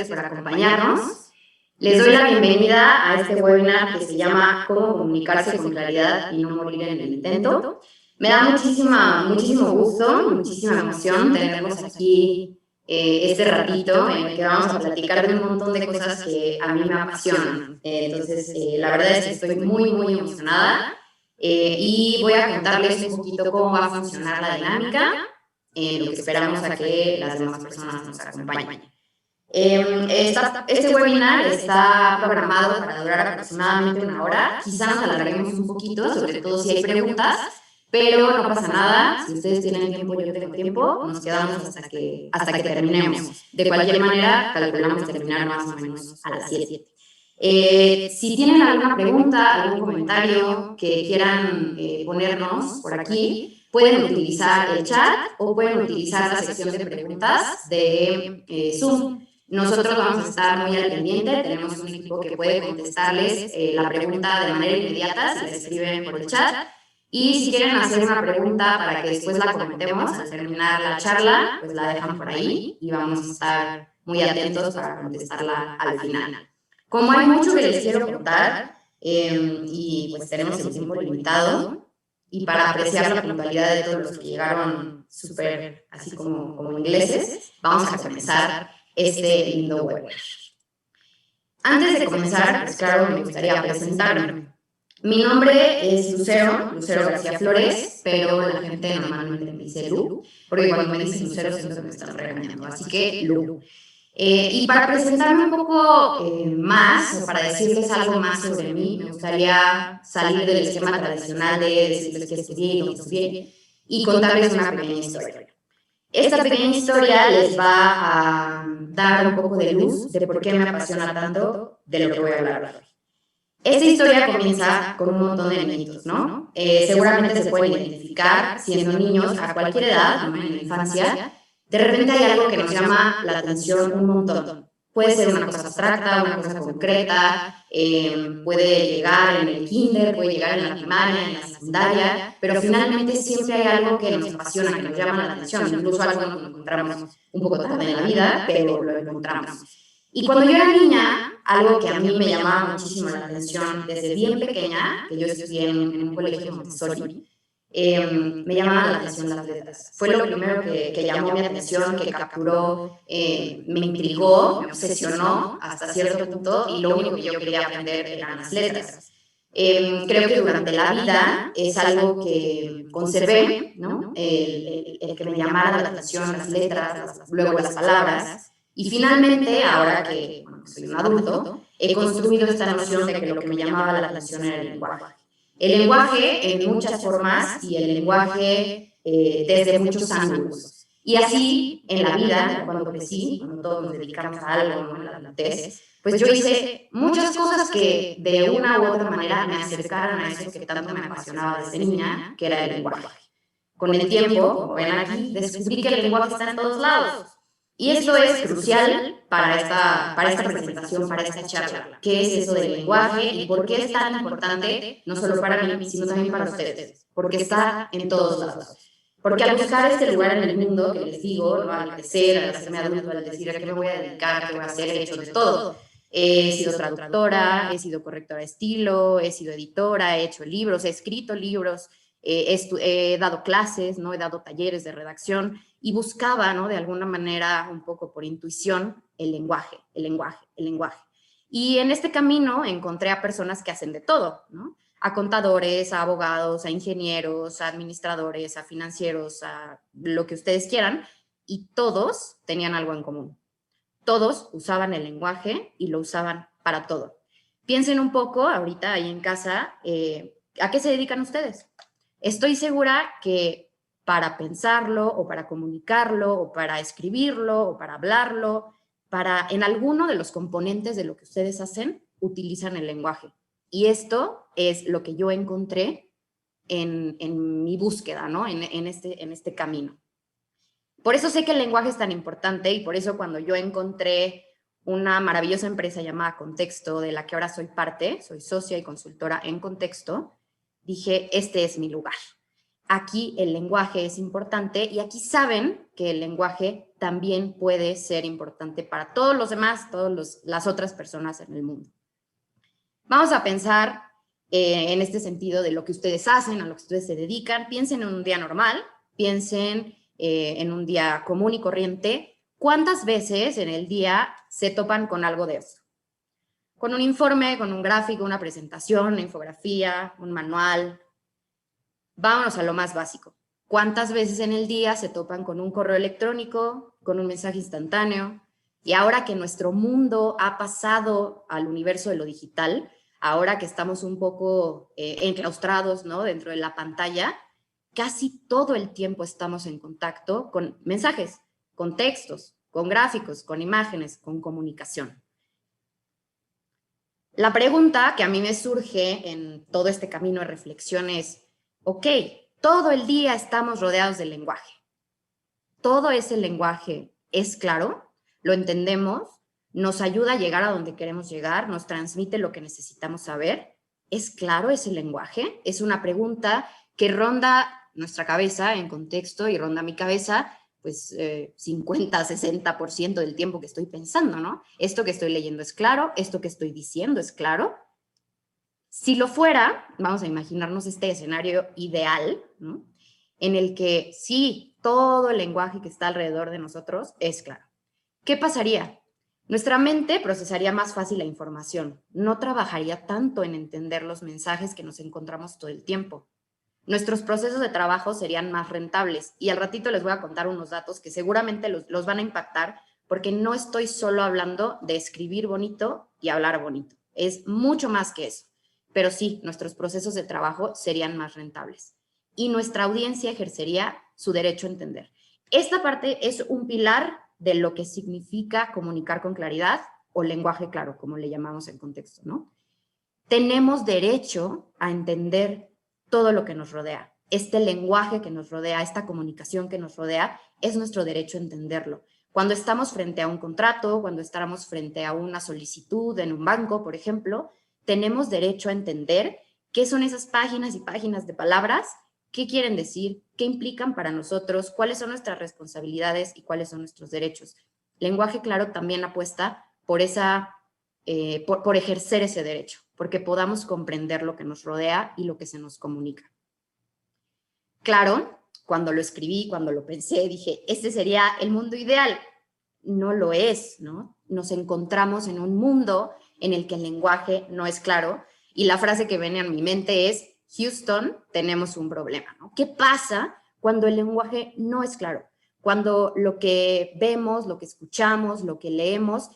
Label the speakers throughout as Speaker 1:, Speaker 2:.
Speaker 1: gracias por acompañarnos. Les doy la bienvenida a este webinar que se llama Cómo comunicarse con claridad y no morir en el intento. Me da muchísimo gusto, muchísima emoción tenerlos aquí este ratito en el que vamos a platicar de un montón de cosas que a mí me apasionan. Entonces, la verdad es que estoy muy emocionada y voy a contarles un poquito cómo va a funcionar la dinámica, lo que esperamos a que las demás personas nos acompañen. Este webinar está programado para durar aproximadamente 1 hora. Quizá nos alarguemos un poquito, sobre todo si hay preguntas, pero no pasa nada. Si ustedes tienen tiempo, yo tengo tiempo, nos quedamos hasta que terminemos. De cualquier manera, calculamos terminar más o menos a las 7. Si tienen alguna pregunta, algún comentario que quieran ponernos por aquí, pueden utilizar el chat o pueden utilizar la sección de preguntas de Zoom. Nosotros vamos a estar muy al pendiente, tenemos un equipo que puede contestarles la pregunta de manera inmediata si la escriben por el chat. Y si quieren hacer una pregunta para que después la comentemos al terminar la charla, pues la dejan por ahí y vamos a estar muy atentos para contestarla al final. Como hay mucho que les quiero contar y pues tenemos el tiempo limitado, y para apreciar la puntualidad de todos los que llegaron súper así como ingleses, vamos a comenzar este lindo webinar. Antes de comenzar, pues claro, me gustaría presentarme. Mi nombre es Lucero García Flores, pero la gente normalmente me dice Lu, porque cuando me dicen Lucero siento que me están regañando, así que Lu. Y para presentarme un poco más, o para decirles algo más sobre mí, me gustaría salir del esquema tradicional de decirles que estudié y no estudié, y contarles una pequeña historia. Esta pequeña historia les va a dar un poco de luz de por qué me apasiona tanto de lo que voy a hablar hoy. Esta historia comienza con un montón de niñitos, ¿no? Seguramente se pueden identificar siendo niños a cualquier edad, ¿no? En la infancia. De repente hay algo que nos llama la atención un montón. Puede ser una cosa abstracta, una cosa concreta, puede llegar en el kinder, puede llegar en la primaria, en la secundaria, pero finalmente siempre hay algo que nos apasiona, que nos llama la atención, incluso algo que nos encontramos un poco tarde en la vida, pero lo encontramos. Y cuando yo era niña, algo que a mí me llamaba muchísimo la atención desde bien pequeña, que yo estudié en un colegio Montessori, me llamaban la atención las letras. Fue lo primero que llamó mi atención, que capturó, me intrigó, me obsesionó hasta cierto punto, y lo único que yo quería aprender eran las letras. Creo que durante la vida es algo que conservé, ¿no? El que me llamara la atención las letras, luego las palabras. Y finalmente, ahora que soy un adulto, he construido esta noción de que lo que me llamaba la atención era el lenguaje. El lenguaje en muchas formas y el lenguaje desde muchos ángulos. Y así, en la vida, cuando crecí, cuando todos nos dedicamos a algo, ¿no? En la adultez, pues yo hice muchas cosas que de una u otra manera me acercaron a eso que tanto me apasionaba desde niña, que era el lenguaje. Con el tiempo, como ven aquí, descubrí que el lenguaje está en todos lados. Y esto es crucial para esta presentación, para esta charla. ¿Qué es eso del lenguaje y por qué es tan importante, no solo para mí, sino también para ustedes? Porque está en todos lados. Porque al buscar este lugar en el mundo, que les digo, ¿no? Al crecer, al hacerme adulto, al decir a qué me voy a dedicar, qué voy a hacer, he hecho de todo. He sido traductora, he sido correctora de estilo, he sido editora, he hecho libros, he escrito libros, he dado clases, ¿no? He dado talleres de redacción y buscaba, ¿no? De alguna manera, un poco por intuición, el lenguaje. Y en este camino encontré a personas que hacen de todo, ¿no? A contadores, a abogados, a ingenieros, a administradores, a financieros, a lo que ustedes quieran, y todos tenían algo en común. Todos usaban el lenguaje y lo usaban para todo. Piensen un poco ahorita ahí en casa, ¿a qué se dedican ustedes? Estoy segura que para pensarlo o para comunicarlo o para escribirlo o para hablarlo, en alguno de los componentes de lo que ustedes hacen, utilizan el lenguaje. Y esto es lo que yo encontré en mi búsqueda, ¿no? En este camino. Por eso sé que el lenguaje es tan importante y por eso cuando yo encontré una maravillosa empresa llamada Contexto, de la que ahora soy parte, soy socia y consultora en Contexto, dije, este es mi lugar. Aquí el lenguaje es importante y aquí saben que el lenguaje también puede ser importante para todos los demás, todas las otras personas en el mundo. Vamos a pensar en este sentido de lo que ustedes hacen, a lo que ustedes se dedican. Piensen en un día normal, piensen en un día común y corriente. ¿Cuántas veces en el día se topan con algo de eso? Con un informe, con un gráfico, una presentación, una infografía, un manual. Vámonos a lo más básico. ¿Cuántas veces en el día se topan con un correo electrónico, con un mensaje instantáneo? Y ahora que nuestro mundo ha pasado al universo de lo digital, ahora que estamos un poco enclaustrados, ¿no?, dentro de la pantalla, casi todo el tiempo estamos en contacto con mensajes, con textos, con gráficos, con imágenes, con comunicación. La pregunta que a mí me surge en todo este camino de reflexión es, ok, todo el día estamos rodeados del lenguaje. Todo ese lenguaje es claro, lo entendemos, nos ayuda a llegar a donde queremos llegar, nos transmite lo que necesitamos saber. ¿Es claro ese lenguaje? Es una pregunta que ronda nuestra cabeza en contexto y ronda mi cabeza, pues 50, 60% del tiempo que estoy pensando, ¿no? Esto que estoy leyendo es claro, esto que estoy diciendo es claro. Si lo fuera, vamos a imaginarnos este escenario ideal, ¿no?, en el que sí, todo el lenguaje que está alrededor de nosotros es claro. ¿Qué pasaría? Nuestra mente procesaría más fácil la información, no trabajaría tanto en entender los mensajes que nos encontramos todo el tiempo. Nuestros procesos de trabajo serían más rentables y al ratito les voy a contar unos datos que seguramente los van a impactar porque no estoy solo hablando de escribir bonito y hablar bonito. Es mucho más que eso. Pero sí, nuestros procesos de trabajo serían más rentables y nuestra audiencia ejercería su derecho a entender. Esta parte es un pilar de lo que significa comunicar con claridad o lenguaje claro, como le llamamos en contexto, ¿no? Tenemos derecho a entender todo lo que nos rodea. Este lenguaje que nos rodea, esta comunicación que nos rodea, es nuestro derecho a entenderlo. Cuando estamos frente a un contrato, cuando estamos frente a una solicitud en un banco, por ejemplo, tenemos derecho a entender qué son esas páginas y páginas de palabras, qué quieren decir, qué implican para nosotros, cuáles son nuestras responsabilidades y cuáles son nuestros derechos. Lenguaje claro también apuesta por por ejercer ese derecho, porque podamos comprender lo que nos rodea y lo que se nos comunica. Claro, cuando lo escribí, cuando lo pensé, dije, este sería el mundo ideal. No lo es, ¿no? Nos encontramos en un mundo en el que el lenguaje no es claro y la frase que viene a mi mente es, Houston, tenemos un problema, ¿no? ¿Qué pasa cuando el lenguaje no es claro? Cuando lo que vemos, lo que escuchamos, lo que leemos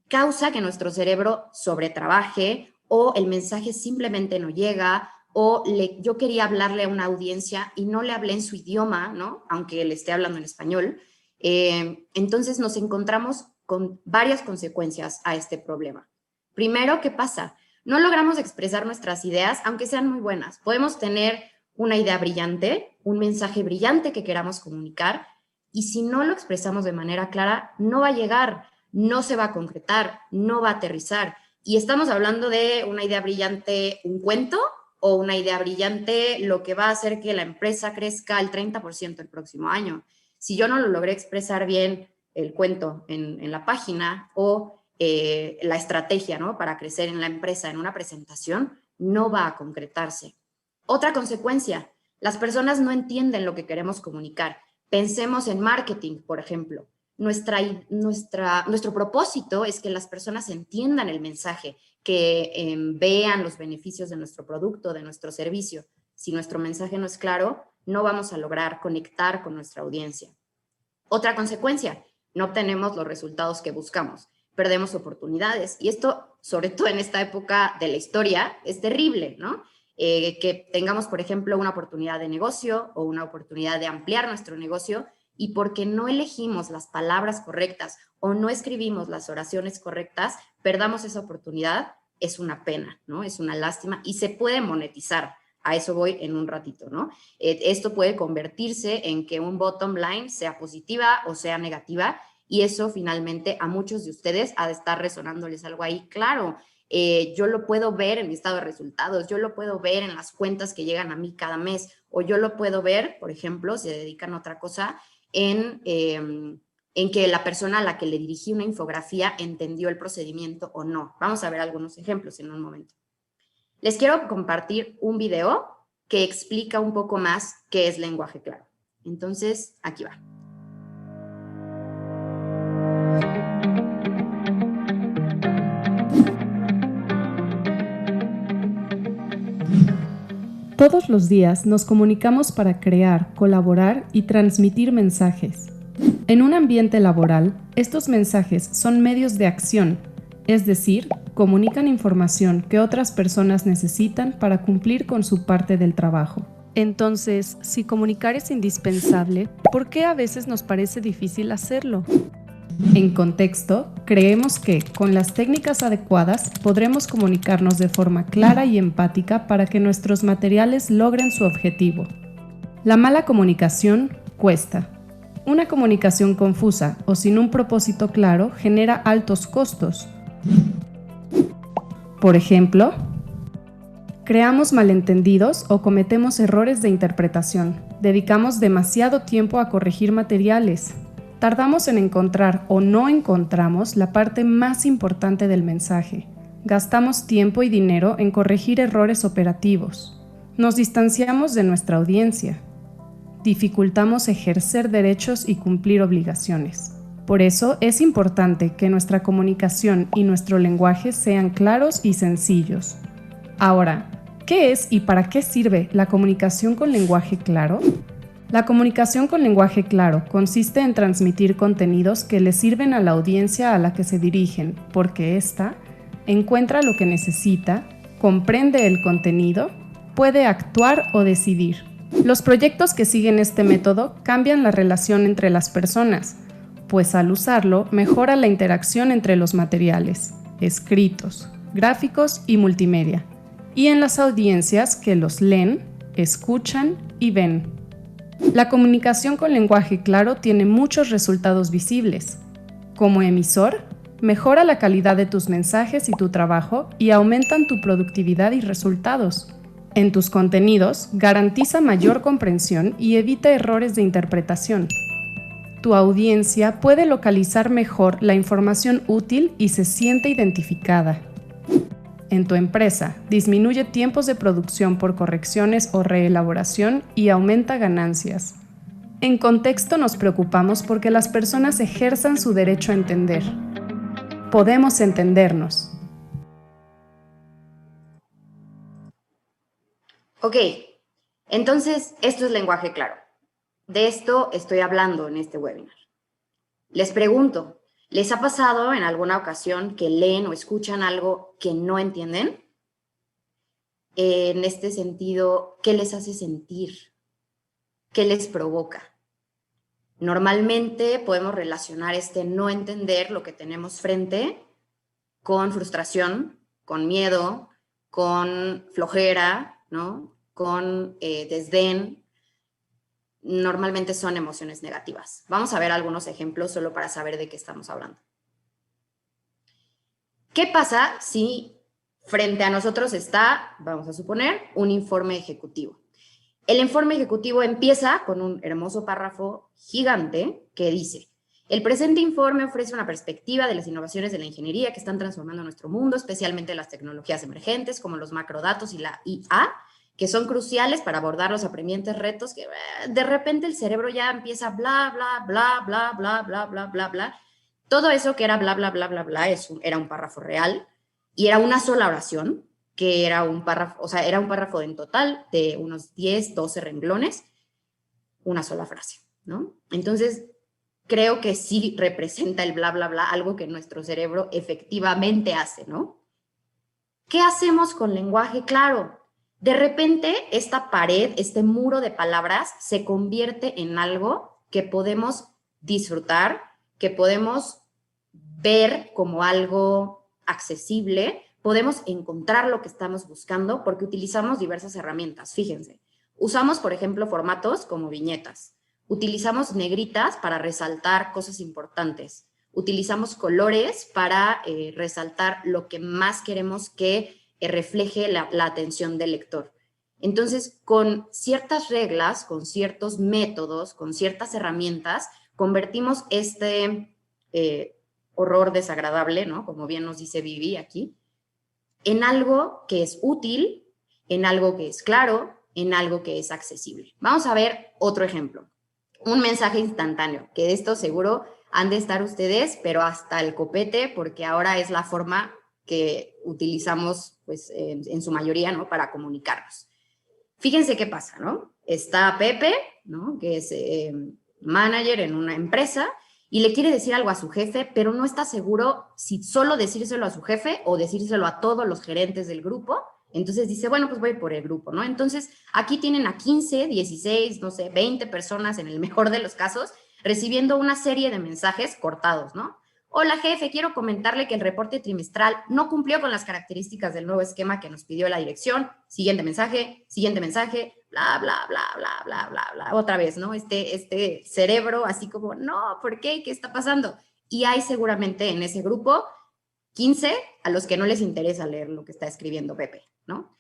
Speaker 1: causa que nuestro cerebro sobretrabaje o el mensaje simplemente no llega o yo quería hablarle a una audiencia y no le hablé en su idioma, ¿no?, aunque le esté hablando en español. Entonces nos encontramos con varias consecuencias a este problema. Primero, ¿qué pasa? No logramos expresar nuestras ideas, aunque sean muy buenas. Podemos tener una idea brillante, un mensaje brillante que queramos comunicar, y si no lo expresamos de manera clara, no va a llegar, no se va a concretar, no va a aterrizar. Y estamos hablando de una idea brillante, un cuento, o una idea brillante, lo que va a hacer que la empresa crezca el 30% el próximo año. Si yo no lo logré expresar bien el cuento en la página o la estrategia, ¿no?, para crecer en la empresa en una presentación, no va a concretarse. Otra consecuencia, las personas no entienden lo que queremos comunicar. Pensemos en marketing, por ejemplo. Nuestro propósito es que las personas entiendan el mensaje, que vean los beneficios de nuestro producto, de nuestro servicio. Si nuestro mensaje no es claro, no vamos a lograr conectar con nuestra audiencia. Otra consecuencia, no obtenemos los resultados que buscamos, perdemos oportunidades. Y esto, sobre todo en esta época de la historia, es terrible, ¿no? Que tengamos, por ejemplo, una oportunidad de negocio o una oportunidad de ampliar nuestro negocio y porque no elegimos las palabras correctas o no escribimos las oraciones correctas, perdamos esa oportunidad, es una pena, ¿no? Es una lástima y se puede monetizar. A eso voy en un ratito, ¿no? Esto puede convertirse en que un bottom line sea positiva o sea negativa y eso finalmente a muchos de ustedes ha de estar resonándoles algo ahí. Claro, yo lo puedo ver en mi estado de resultados, yo lo puedo ver en las cuentas que llegan a mí cada mes o yo lo puedo ver, por ejemplo, si se dedican a otra cosa, en que la persona a la que le dirigí una infografía entendió el procedimiento o no. Vamos a ver algunos ejemplos en un momento. Les quiero compartir un video que explica un poco más qué es lenguaje claro. Entonces, aquí va.
Speaker 2: Todos los días nos comunicamos para crear, colaborar y transmitir mensajes. En un ambiente laboral, estos mensajes son medios de acción, es decir, comunican información que otras personas necesitan para cumplir con su parte del trabajo. Entonces, si comunicar es indispensable, ¿por qué a veces nos parece difícil hacerlo? En contexto, creemos que, con las técnicas adecuadas, podremos comunicarnos de forma clara y empática para que nuestros materiales logren su objetivo. La mala comunicación cuesta. Una comunicación confusa o sin un propósito claro genera altos costos. Por ejemplo, creamos malentendidos o cometemos errores de interpretación. Dedicamos demasiado tiempo a corregir materiales. Tardamos en encontrar o no encontramos la parte más importante del mensaje. Gastamos tiempo y dinero en corregir errores operativos. Nos distanciamos de nuestra audiencia. Dificultamos ejercer derechos y cumplir obligaciones. Por eso es importante que nuestra comunicación y nuestro lenguaje sean claros y sencillos. Ahora, ¿qué es y para qué sirve la comunicación con lenguaje claro? La comunicación con lenguaje claro consiste en transmitir contenidos que le sirven a la audiencia a la que se dirigen, porque ésta encuentra lo que necesita, comprende el contenido, puede actuar o decidir. Los proyectos que siguen este método cambian la relación entre las personas, pues al usarlo mejora la interacción entre los materiales, escritos, gráficos y multimedia, y en las audiencias que los leen, escuchan y ven. La comunicación con lenguaje claro tiene muchos resultados visibles. Como emisor, mejora la calidad de tus mensajes y tu trabajo y aumentan tu productividad y resultados. En tus contenidos, garantiza mayor comprensión y evita errores de interpretación. Tu audiencia puede localizar mejor la información útil y se siente identificada. En tu empresa, disminuye tiempos de producción por correcciones o reelaboración y aumenta ganancias. En contexto nos preocupamos porque las personas ejerzan su derecho a entender. Podemos entendernos.
Speaker 1: Ok, entonces esto es lenguaje claro. De esto estoy hablando en este webinar. Les pregunto, ¿les ha pasado en alguna ocasión que leen o escuchan algo que no entienden? En este sentido, ¿qué les hace sentir? ¿Qué les provoca? Normalmente podemos relacionar este no entender lo que tenemos frente con frustración, con miedo, con flojera, ¿no? Con desdén. Normalmente son emociones negativas. Vamos a ver algunos ejemplos solo para saber de qué estamos hablando. ¿Qué pasa si frente a nosotros está, vamos a suponer, un informe ejecutivo? El informe ejecutivo empieza con un hermoso párrafo gigante que dice: el presente informe ofrece una perspectiva de las innovaciones de la ingeniería que están transformando nuestro mundo, especialmente las tecnologías emergentes como los macrodatos y la IA, que son cruciales para abordar los apremiantes retos que de repente el cerebro ya empieza bla, bla, bla, bla, bla, bla, bla, bla, bla. Todo eso que era bla, bla, bla, bla, bla, era un párrafo real y era una sola oración, que era un párrafo, o sea, era un párrafo en total de unos 10, 12 renglones, una sola frase, ¿no? Entonces, creo que sí representa el bla, bla, bla, algo que nuestro cerebro efectivamente hace, ¿no? ¿Qué hacemos con lenguaje claro? De repente, esta pared, este muro de palabras, se convierte en algo que podemos disfrutar, que podemos ver como algo accesible, podemos encontrar lo que estamos buscando porque utilizamos diversas herramientas. Fíjense, usamos, por ejemplo, formatos como viñetas. Utilizamos negritas para resaltar cosas importantes. Utilizamos colores para resaltar lo que más queremos que refleje la atención del lector. Entonces, con ciertas reglas, con ciertos métodos, con ciertas herramientas, convertimos este horror desagradable, ¿no? Como bien nos dice Vivi aquí, en algo que es útil, en algo que es claro, en algo que es accesible. Vamos a ver otro ejemplo. Un mensaje instantáneo, que de esto seguro han de estar ustedes, pero hasta el copete, porque ahora es la forma que utilizamos, pues, en su mayoría, ¿no? Para comunicarnos. Fíjense qué pasa, ¿no? Está Pepe, ¿no? Que es manager en una empresa y le quiere decir algo a su jefe, pero no está seguro si solo decírselo a su jefe o decírselo a todos los gerentes del grupo. Entonces dice, bueno, pues voy por el grupo, ¿no? Entonces aquí tienen a 15, 16, no sé, 20 personas en el mejor de los casos recibiendo una serie de mensajes cortados, ¿no? Hola jefe, quiero comentarle que el reporte trimestral no cumplió con las características del nuevo esquema que nos pidió la dirección. Siguiente mensaje, bla, bla, bla, bla, bla, bla, bla. Otra vez, ¿no? Este cerebro así como, no, ¿por qué? ¿Qué está pasando? Y hay seguramente en ese grupo 15 a los que no les interesa leer lo que está escribiendo Pepe, ¿no?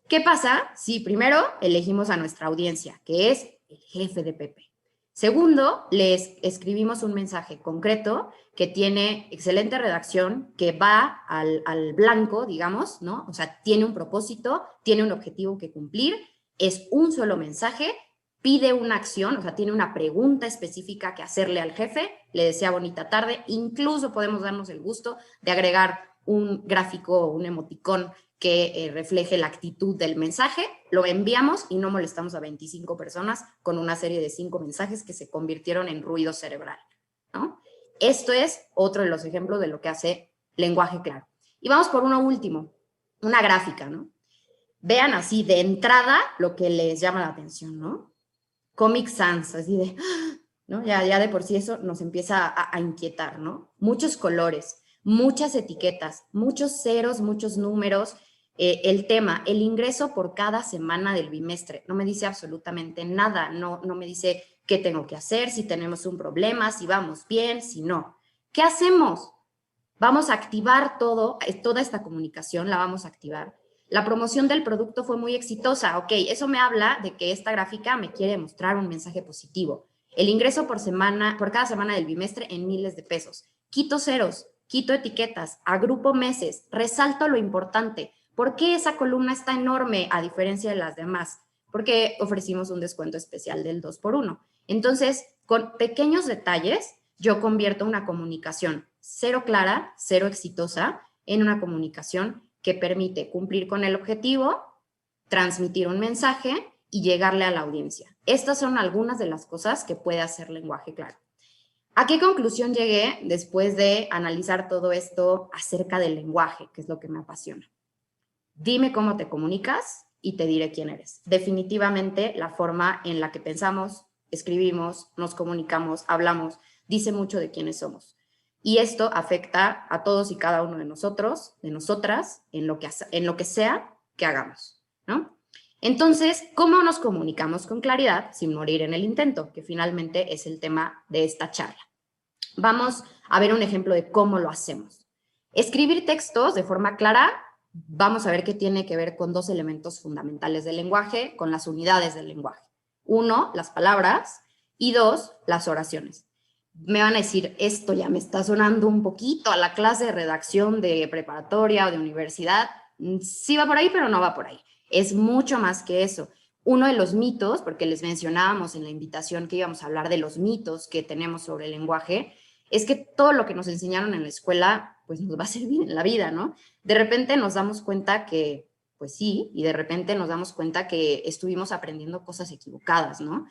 Speaker 1: ¿Qué pasa si primero elegimos a nuestra audiencia, que es el jefe de Pepe? Segundo, les escribimos un mensaje concreto que tiene excelente redacción, que va al blanco, digamos, ¿no? O sea, tiene un propósito, tiene un objetivo que cumplir, es un solo mensaje, pide una acción, o sea, tiene una pregunta específica que hacerle al jefe, le desea bonita tarde, incluso podemos darnos el gusto de agregar un gráfico o un emoticón que refleje la actitud del mensaje, lo enviamos y no molestamos a 25 personas con una serie de 5 mensajes que se convirtieron en ruido cerebral, ¿no? Esto es otro de los ejemplos de lo que hace lenguaje claro. Y vamos por uno último, una gráfica, ¿no? Vean así de entrada lo que les llama la atención, ¿no? Comic Sans, así de, ¿no? Ya de por sí eso nos empieza a inquietar, ¿no? Muchos colores, muchas etiquetas, muchos ceros, muchos números. El tema, el ingreso por cada semana del bimestre, no me dice absolutamente nada, no me dice qué tengo que hacer, si tenemos un problema, si vamos bien, si no. ¿Qué hacemos? Vamos a activar toda esta comunicación, la vamos a activar. La promoción del producto fue muy exitosa, ok, eso me habla de que esta gráfica me quiere mostrar un mensaje positivo. El ingreso por cada semana del bimestre en miles de pesos. Quito ceros, quito etiquetas, agrupo meses, resalto lo importante. ¿Por qué esa columna está enorme a diferencia de las demás? Porque ofrecimos un descuento especial del 2x1. Entonces, con pequeños detalles, yo convierto una comunicación cero clara, cero exitosa, en una comunicación que permite cumplir con el objetivo, transmitir un mensaje y llegarle a la audiencia. Estas son algunas de las cosas que puede hacer lenguaje claro. ¿A qué conclusión llegué después de analizar todo esto acerca del lenguaje, que es lo que me apasiona? Dime cómo te comunicas y te diré quién eres. Definitivamente la forma en la que pensamos, escribimos, nos comunicamos, hablamos, dice mucho de quiénes somos. Y esto afecta a todos y cada uno de nosotros, de nosotras, en lo que sea que hagamos, ¿no? Entonces, ¿cómo nos comunicamos con claridad sin morir en el intento? Que finalmente es el tema de esta charla. Vamos a ver un ejemplo de cómo lo hacemos. Escribir textos de forma clara, vamos a ver que tiene que ver con dos elementos fundamentales del lenguaje, con las unidades del lenguaje. Uno, las palabras, y dos, las oraciones. Me van a decir, esto ya me está sonando un poquito a la clase de redacción de preparatoria o de universidad. Sí va por ahí, pero no va por ahí. Es mucho más que eso. Uno de los mitos, porque les mencionábamos en la invitación que íbamos a hablar de los mitos que tenemos sobre el lenguaje, es que todo lo que nos enseñaron en la escuela, pues nos va a servir en la vida, ¿no? De repente nos damos cuenta que, pues sí, y de repente nos damos cuenta que estuvimos aprendiendo cosas equivocadas, ¿no?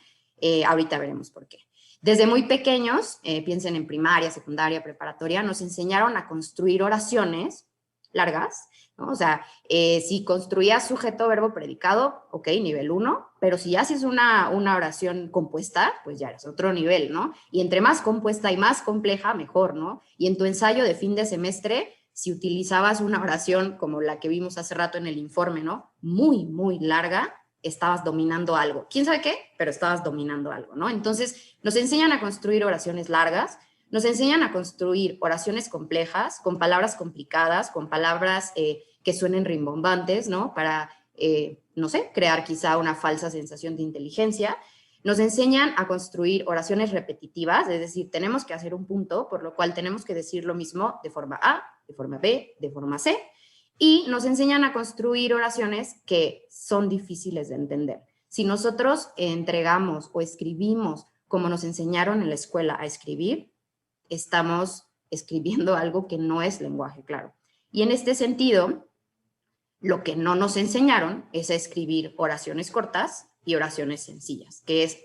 Speaker 1: Ahorita veremos por qué. Desde muy pequeños, piensen en primaria, secundaria, preparatoria, nos enseñaron a construir oraciones largas, ¿no? O sea, si construías sujeto, verbo, predicado, ok, nivel 1, pero si haces una oración compuesta, pues ya eres otro nivel, ¿no? Y entre más compuesta y más compleja, mejor, ¿no? Y en tu ensayo de fin de semestre, si utilizabas una oración como la que vimos hace rato en el informe, ¿no? Muy, muy larga, estabas dominando algo. ¿Quién sabe qué? Pero estabas dominando algo, ¿no? Entonces, nos enseñan a construir oraciones largas, nos enseñan a construir oraciones complejas, con palabras complicadas, con palabras que suenen rimbombantes, ¿no? Para no sé, crear quizá una falsa sensación de inteligencia. Nos enseñan a construir oraciones repetitivas, es decir, tenemos que hacer un punto, por lo cual tenemos que decir lo mismo de forma A, de forma B, de forma C, y nos enseñan a construir oraciones que son difíciles de entender. Si nosotros entregamos o escribimos como nos enseñaron en la escuela a escribir, estamos escribiendo algo que no es lenguaje claro. Y en este sentido, lo que no nos enseñaron es a escribir oraciones cortas y oraciones sencillas, que es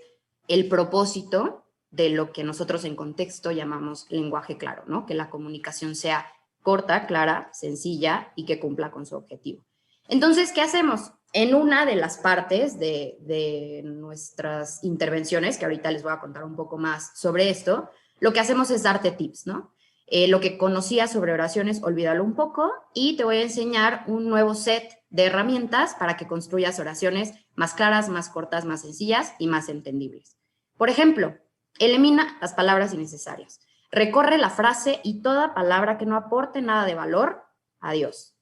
Speaker 1: el propósito de lo que nosotros en contexto llamamos lenguaje claro, ¿no? Que la comunicación sea corta, clara, sencilla y que cumpla con su objetivo. Entonces, ¿qué hacemos? En una de las partes de nuestras intervenciones, que ahorita les voy a contar un poco más sobre esto, lo que hacemos es darte tips, ¿no? Lo que conocías sobre oraciones, olvídalo un poco y te voy a enseñar un nuevo set de herramientas para que construyas oraciones más claras, más cortas, más sencillas y más entendibles. Por ejemplo, elimina las palabras innecesarias. Recorre la frase y toda palabra que no aporte nada de valor, adiós.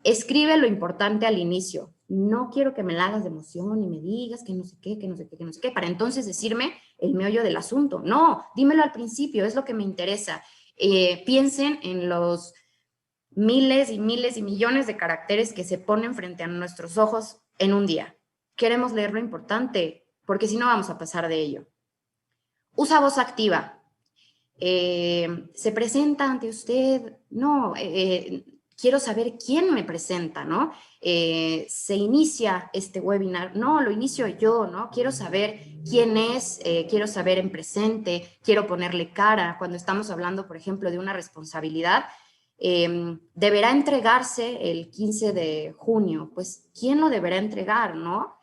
Speaker 1: Escribe lo importante al inicio. No quiero que me la hagas de emoción y me digas que no sé qué, que no sé qué, que no sé qué, para entonces decirme el meollo del asunto. No, dímelo al principio, es lo que me interesa. Piensen en los miles y miles y millones de caracteres que se ponen frente a nuestros ojos en un día. Queremos leer lo importante, porque si no vamos a pasar de ello. Usa voz activa. Se presenta ante usted, no, quiero saber quién me presenta, ¿no? Se inicia este webinar, no, lo inicio yo, ¿no? Quiero saber quién es, quiero saber en presente, quiero ponerle cara. Cuando estamos hablando, por ejemplo, de una responsabilidad, deberá entregarse el 15 de junio, pues, ¿quién lo deberá entregar, no?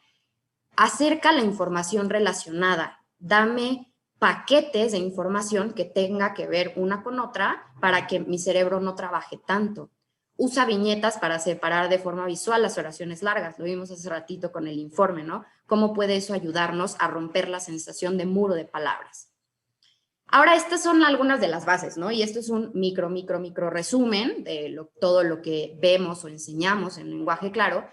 Speaker 1: Acerca la información relacionada, dame paquetes de información que tenga que ver una con otra para que mi cerebro no trabaje tanto. Usa viñetas para separar de forma visual las oraciones largas. Lo vimos hace ratito con el informe, ¿no? ¿Cómo puede eso ayudarnos a romper la sensación de muro de palabras? Ahora, estas son algunas de las bases, ¿no? Y esto es un micro resumen de todo lo que vemos o enseñamos en lenguaje claro,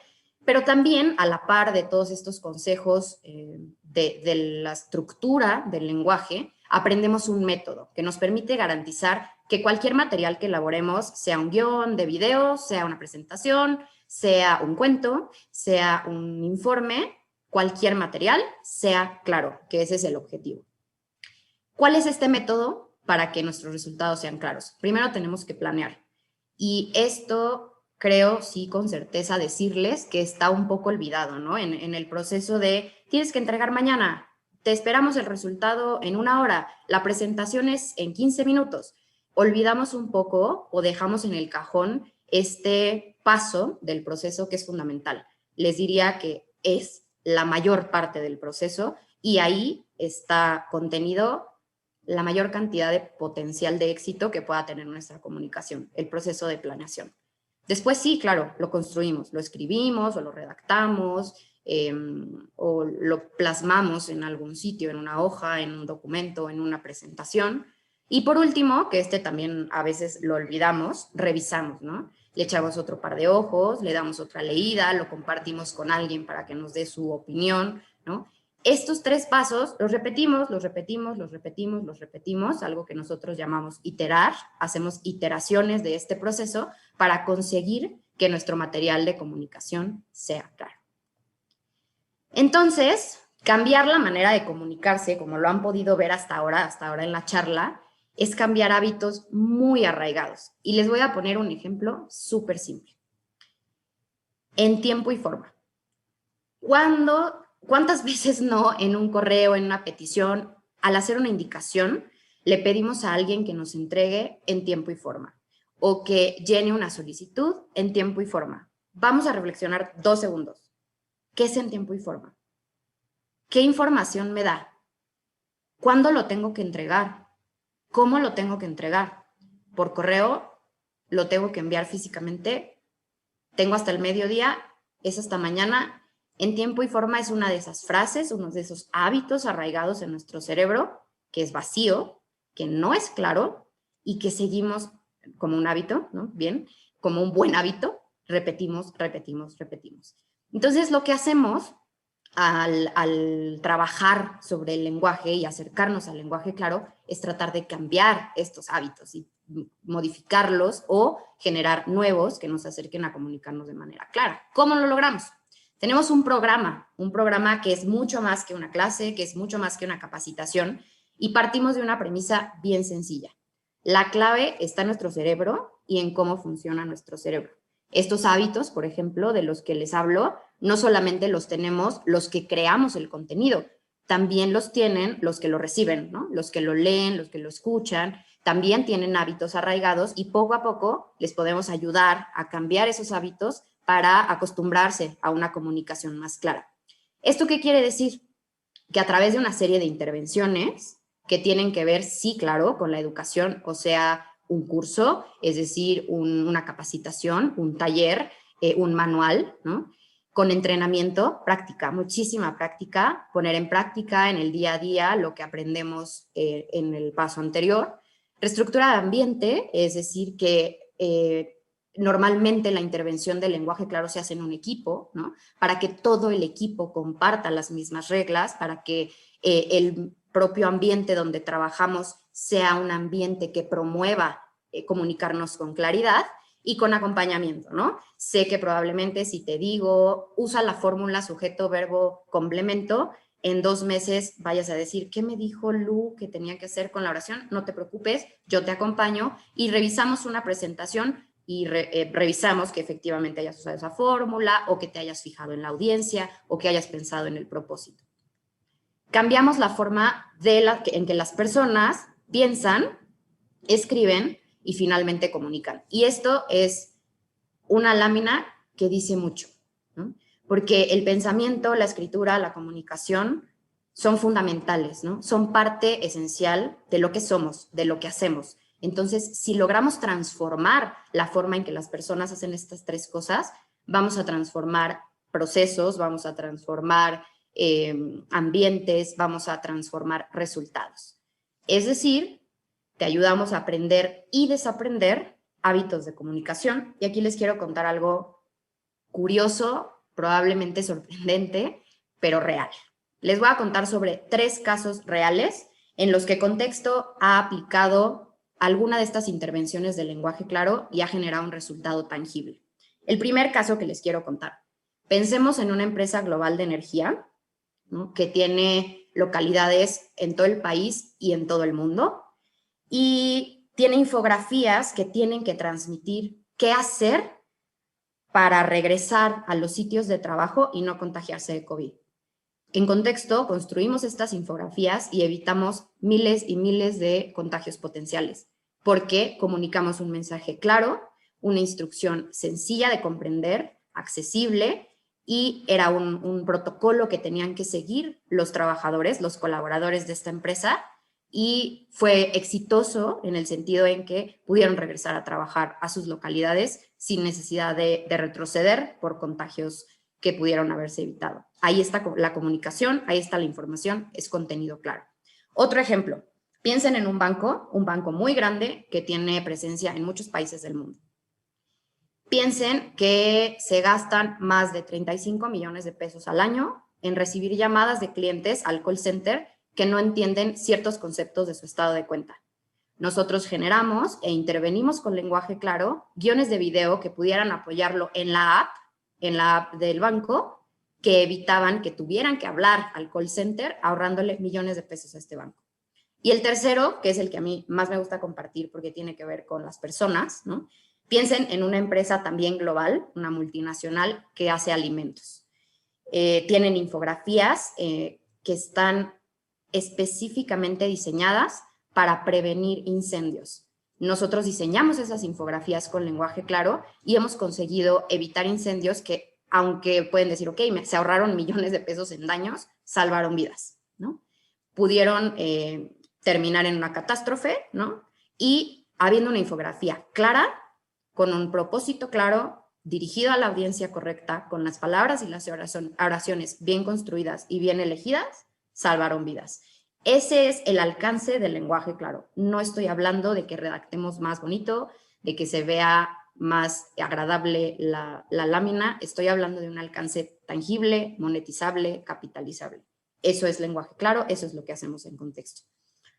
Speaker 1: pero también a la par de todos estos consejos de la estructura del lenguaje, aprendemos un método que nos permite garantizar que cualquier material que elaboremos, sea un guión de video, sea una presentación, sea un cuento, sea un informe, cualquier material sea claro, que ese es el objetivo. ¿Cuál es este método para que nuestros resultados sean claros? Primero tenemos que planear. Y esto creo, sí, con certeza decirles que está un poco olvidado, ¿no? En el proceso de, tienes que entregar mañana, te esperamos el resultado en 1 hora, la presentación es en 15 minutos. Olvidamos un poco o dejamos en el cajón este paso del proceso que es fundamental. Les diría que es la mayor parte del proceso y ahí está contenido la mayor cantidad de potencial de éxito que pueda tener nuestra comunicación, el proceso de planeación. Después sí, claro, lo construimos, lo escribimos o lo redactamos o lo plasmamos en algún sitio, en una hoja, en un documento, en una presentación. Y por último, que este también a veces lo olvidamos, revisamos, ¿no? Le echamos otro par de ojos, le damos otra leída, lo compartimos con alguien para que nos dé su opinión, ¿no? Estos 3 pasos los repetimos, los repetimos, los repetimos, los repetimos, algo que nosotros llamamos iterar, hacemos iteraciones de este proceso para conseguir que nuestro material de comunicación sea claro. Entonces, cambiar la manera de comunicarse, como lo han podido ver hasta ahora en la charla, es cambiar hábitos muy arraigados. Y les voy a poner un ejemplo súper simple. En tiempo y forma. ¿Cuántas veces no en un correo, en una petición, al hacer una indicación, le pedimos a alguien que nos entregue en tiempo y forma o que llene una solicitud en tiempo y forma? Vamos a reflexionar 2 segundos. ¿Qué es en tiempo y forma? ¿Qué información me da? ¿Cuándo lo tengo que entregar? ¿Cómo lo tengo que entregar? ¿Por correo? ¿Lo tengo que enviar físicamente? ¿Tengo hasta el mediodía? ¿Es hasta mañana? En tiempo y forma es una de esas frases, uno de esos hábitos arraigados en nuestro cerebro, que es vacío, que no es claro y que seguimos como un hábito, ¿no? Bien, como un buen hábito, repetimos, repetimos, repetimos. Entonces, lo que hacemos al trabajar sobre el lenguaje y acercarnos al lenguaje claro es tratar de cambiar estos hábitos y modificarlos o generar nuevos que nos acerquen a comunicarnos de manera clara. ¿Cómo lo logramos? Tenemos un programa que es mucho más que una clase, que es mucho más que una capacitación, y partimos de una premisa bien sencilla. La clave está en nuestro cerebro y en cómo funciona nuestro cerebro. Estos hábitos, por ejemplo, de los que les hablo, no solamente los tenemos los que creamos el contenido, también los tienen los que lo reciben, ¿no? Los que lo leen, los que lo escuchan, también tienen hábitos arraigados y poco a poco les podemos ayudar a cambiar esos hábitos para acostumbrarse a una comunicación más clara. ¿Esto qué quiere decir? Que a través de una serie de intervenciones que tienen que ver, sí, claro, con la educación, o sea, un curso, es decir, una capacitación, un taller, un manual, ¿no? Con entrenamiento, práctica, muchísima práctica, poner en práctica en el día a día lo que aprendemos en el paso anterior. Reestructura de ambiente, es decir, que normalmente la intervención del lenguaje claro se hace en un equipo, ¿no? Para que todo el equipo comparta las mismas reglas, para que el propio ambiente donde trabajamos sea un ambiente que promueva comunicarnos con claridad y con acompañamiento, ¿no? Sé que probablemente si te digo, usa la fórmula sujeto, verbo, complemento, en 2 meses vayas a decir, ¿qué me dijo Lu que tenía que hacer con la oración? No te preocupes, yo te acompaño y revisamos una presentación y revisamos que efectivamente hayas usado esa fórmula o que te hayas fijado en la audiencia o que hayas pensado en el propósito. Cambiamos la forma en que las personas piensan, escriben y finalmente comunican. Y esto es una lámina que dice mucho, ¿no? Porque el pensamiento, la escritura, la comunicación son fundamentales, ¿no? Son parte esencial de lo que somos, de lo que hacemos. Entonces, si logramos transformar la forma en que las personas hacen estas 3 cosas, vamos a transformar procesos, vamos a transformar ambientes, vamos a transformar resultados. Es decir, te ayudamos a aprender y desaprender hábitos de comunicación. Y aquí les quiero contar algo curioso, probablemente sorprendente, pero real. Les voy a contar sobre 3 casos reales en los que Contexto ha aplicado alguna de estas intervenciones del lenguaje claro y ha generado un resultado tangible. El primer caso que les quiero contar. Pensemos en una empresa global de energía, ¿no? Que tiene localidades en todo el país y en todo el mundo y tiene infografías que tienen que transmitir qué hacer para regresar a los sitios de trabajo y no contagiarse de COVID. En Contexto, construimos estas infografías y evitamos miles y miles de contagios potenciales, porque comunicamos un mensaje claro, una instrucción sencilla de comprender, accesible, y era un protocolo que tenían que seguir los trabajadores, los colaboradores de esta empresa, y fue exitoso en el sentido en que pudieron regresar a trabajar a sus localidades sin necesidad de retroceder por contagios que pudieron haberse evitado. Ahí está la comunicación, ahí está la información, es contenido claro. Otro ejemplo, piensen en un banco muy grande que tiene presencia en muchos países del mundo. Piensen que se gastan más de 35 millones de pesos al año en recibir llamadas de clientes al call center que no entienden ciertos conceptos de su estado de cuenta. Nosotros generamos e intervenimos con lenguaje claro guiones de video que pudieran apoyarlo en la app del banco, que evitaban que tuvieran que hablar al call center, ahorrándole millones de pesos a este banco. Y el tercero, que es el que a mí más me gusta compartir porque tiene que ver con las personas, ¿no? Piensen en una empresa también global, una multinacional que hace alimentos. Tienen infografías que están específicamente diseñadas para prevenir incendios. Nosotros diseñamos esas infografías con lenguaje claro y hemos conseguido evitar incendios que, aunque pueden decir, ok, se ahorraron millones de pesos en daños, salvaron vidas, ¿no? Pudieron terminar en una catástrofe, ¿no? Y habiendo una infografía clara, con un propósito claro, dirigido a la audiencia correcta, con las palabras y las oraciones bien construidas y bien elegidas, salvaron vidas. Ese es el alcance del lenguaje claro. No estoy hablando de que redactemos más bonito, de que se vea más agradable la lámina. Estoy hablando de un alcance tangible, monetizable, capitalizable. Eso es lenguaje claro, eso es lo que hacemos en contexto.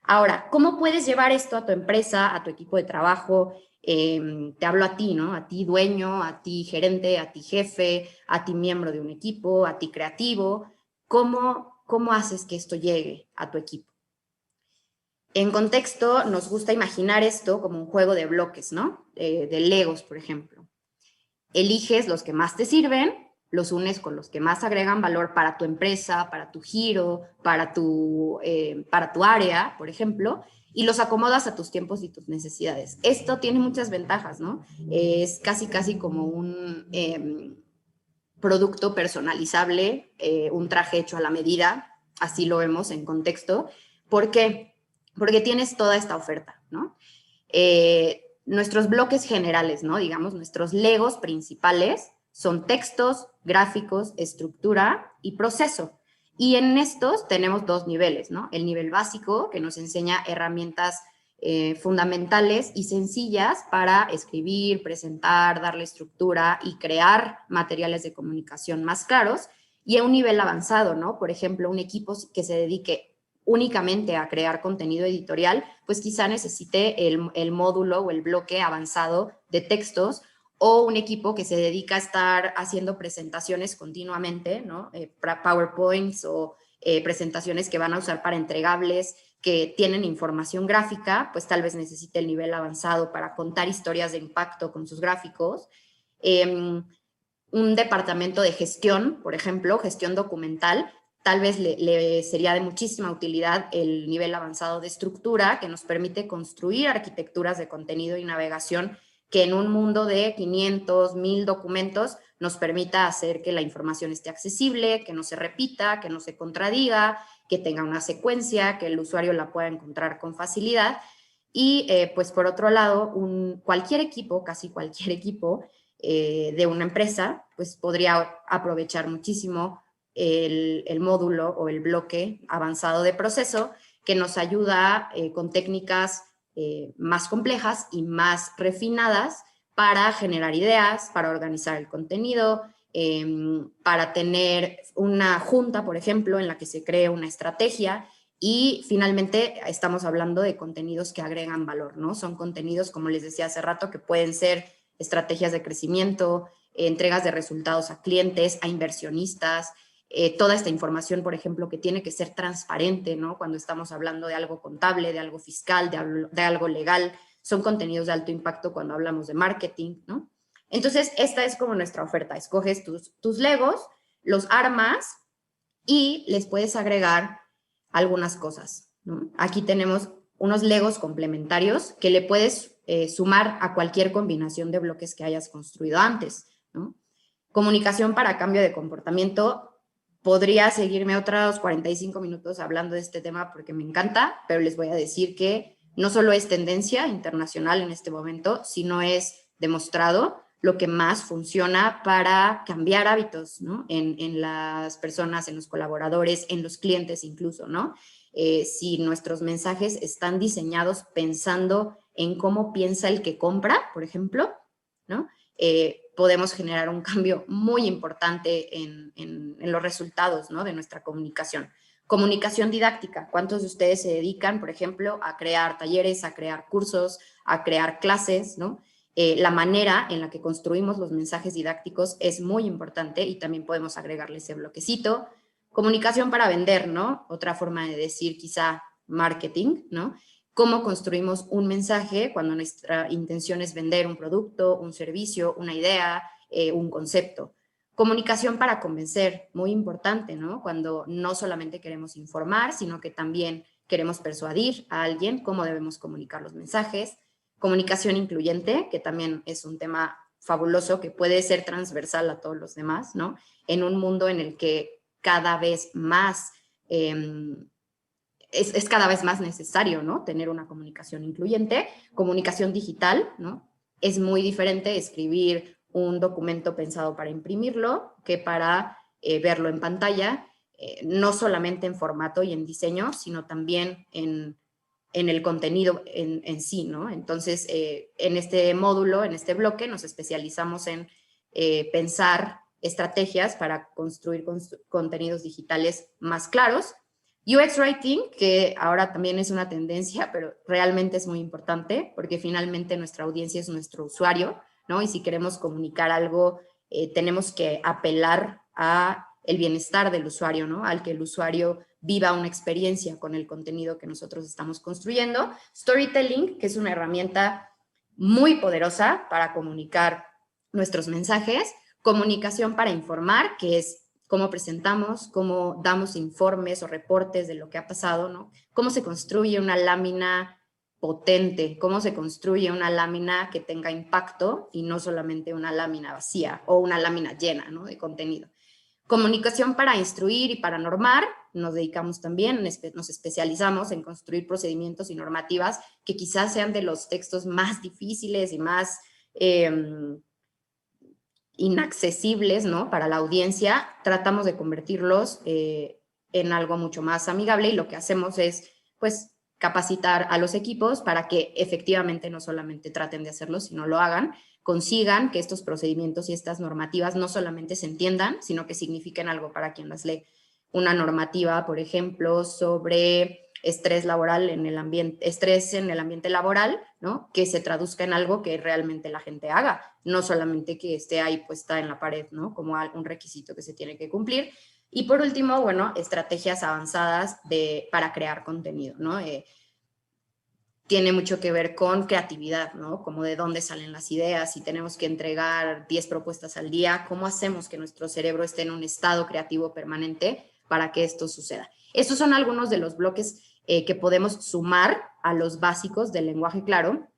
Speaker 1: Ahora, ¿cómo puedes llevar esto a tu empresa, a tu equipo de trabajo? Te hablo a ti, ¿no? A ti dueño, a ti gerente, a ti jefe, a ti miembro de un equipo, a ti creativo. ¿Cómo haces que esto llegue a tu equipo? En contexto, nos gusta imaginar esto como un juego de bloques, ¿no? De Legos, por ejemplo. Eliges los que más te sirven, los unes con los que más agregan valor para tu empresa, para tu giro, para tu área, por ejemplo, y los acomodas a tus tiempos y tus necesidades. Esto tiene muchas ventajas, ¿no? Es casi como un producto personalizable, un traje hecho a la medida, así lo vemos en contexto. ¿Por qué? Porque tienes toda esta oferta, ¿no? Nuestros bloques generales, ¿no? Digamos, nuestros legos principales son textos, gráficos, estructura y proceso. Y en estos tenemos dos niveles, ¿no? El nivel básico, que nos enseña herramientas fundamentales y sencillas para escribir, presentar, darle estructura y crear materiales de comunicación más claros. Y a un nivel avanzado, ¿no? Por ejemplo, un equipo que se dedique únicamente a crear contenido editorial, pues quizá necesite el módulo o el bloque avanzado de textos, o un equipo que se dedica a estar haciendo presentaciones continuamente, ¿no? PowerPoints o presentaciones que van a usar para entregables, que tienen información gráfica, pues tal vez necesite el nivel avanzado para contar historias de impacto con sus gráficos. Un departamento de gestión, por ejemplo, gestión documental, tal vez le sería de muchísima utilidad el nivel avanzado de estructura que nos permite construir arquitecturas de contenido y navegación que en un mundo de 500, 1000 documentos nos permita hacer que la información esté accesible, que no se repita, que no se contradiga, que tenga una secuencia, que el usuario la pueda encontrar con facilidad. Y pues por otro lado, cualquier equipo, casi cualquier equipo de una empresa, pues podría aprovechar muchísimo el módulo o el bloque avanzado de proceso que nos ayuda con técnicas más complejas y más refinadas para generar ideas, para organizar el contenido, para tener una junta, por ejemplo, en la que se cree una estrategia. Y finalmente estamos hablando de contenidos que agregan valor, ¿no? Son contenidos, como les decía hace rato, que pueden ser estrategias de crecimiento, entregas de resultados a clientes, a inversionistas, toda esta información, por ejemplo, que tiene que ser transparente, ¿no? Cuando estamos hablando de algo contable, de algo fiscal, de algo legal, son contenidos de alto impacto cuando hablamos de marketing, ¿no? Entonces, esta es como nuestra oferta. Escoges tus Legos, los armas y les puedes agregar algunas cosas, ¿no? Aquí tenemos unos Legos complementarios que le puedes sumar a cualquier combinación de bloques que hayas construido antes, ¿no? Comunicación para cambio de comportamiento. Podría seguirme otros 45 minutos hablando de este tema porque me encanta, pero les voy a decir que no solo es tendencia internacional en este momento, sino es demostrado lo que más funciona para cambiar hábitos, ¿no? En las personas, en los colaboradores, en los clientes incluso, ¿no? Si nuestros mensajes están diseñados pensando en cómo piensa el que compra, por ejemplo, ¿no? Podemos generar un cambio muy importante en los resultados, ¿no? De nuestra comunicación. Comunicación didáctica. ¿Cuántos de ustedes se dedican, por ejemplo, a crear talleres, a crear cursos, a crear clases, ¿no? La manera en la que construimos los mensajes didácticos es muy importante y también podemos agregarle ese bloquecito. Comunicación para vender, ¿no? Otra forma de decir quizá marketing, ¿no? Cómo construimos un mensaje cuando nuestra intención es vender un producto, un servicio, una idea, un concepto. Comunicación para convencer, muy importante, ¿no? Cuando no solamente queremos informar, sino que también queremos persuadir a alguien cómo debemos comunicar los mensajes. Comunicación incluyente, que también es un tema fabuloso que puede ser transversal a todos los demás, ¿no? En un mundo en el que cada vez más es cada vez más necesario, ¿no? Tener una comunicación incluyente. Comunicación digital, ¿no? Es muy diferente escribir un documento pensado para imprimirlo que para verlo en pantalla, no solamente en formato y en diseño, sino también en en el contenido en sí, ¿no? Entonces, en este módulo, en este bloque, nos especializamos en pensar estrategias para construir contenidos digitales más claros. UX Writing, que ahora también es una tendencia, pero realmente es muy importante porque finalmente nuestra audiencia es nuestro usuario, ¿no? Y si queremos comunicar algo, tenemos que apelar a el bienestar del usuario, ¿no? Al que el usuario viva una experiencia con el contenido que nosotros estamos construyendo. Storytelling, que es una herramienta muy poderosa para comunicar nuestros mensajes. Comunicación para informar, que es cómo presentamos, cómo damos informes o reportes de lo que ha pasado, ¿no? Cómo se construye una lámina potente, cómo se construye una lámina que tenga impacto y no solamente una lámina vacía o una lámina llena, ¿no?, de contenido. Comunicación para instruir y para normar, nos dedicamos también, nos especializamos en construir procedimientos y normativas que quizás sean de los textos más difíciles y más inaccesibles, ¿no?, para la audiencia. Tratamos de convertirlos en algo mucho más amigable y lo que hacemos es, pues, capacitar a los equipos para que efectivamente no solamente traten de hacerlo, sino lo hagan, consigan que estos procedimientos y estas normativas no solamente se entiendan, sino que signifiquen algo para quien las lee. Una normativa, por ejemplo, sobre estrés laboral en el ambiente, estrés en el ambiente laboral, ¿no?, que se traduzca en algo que realmente la gente haga, no solamente que esté ahí puesta en la pared, ¿no?, como un requisito que se tiene que cumplir. Y por último, bueno, estrategias avanzadas para crear contenido, ¿no? Tiene mucho que ver con creatividad, ¿no? Como de dónde salen las ideas, si tenemos que entregar 10 propuestas al día, ¿cómo hacemos que nuestro cerebro esté en un estado creativo permanente para que esto suceda? Estos son algunos de los bloques que podemos sumar a los básicos del lenguaje claro.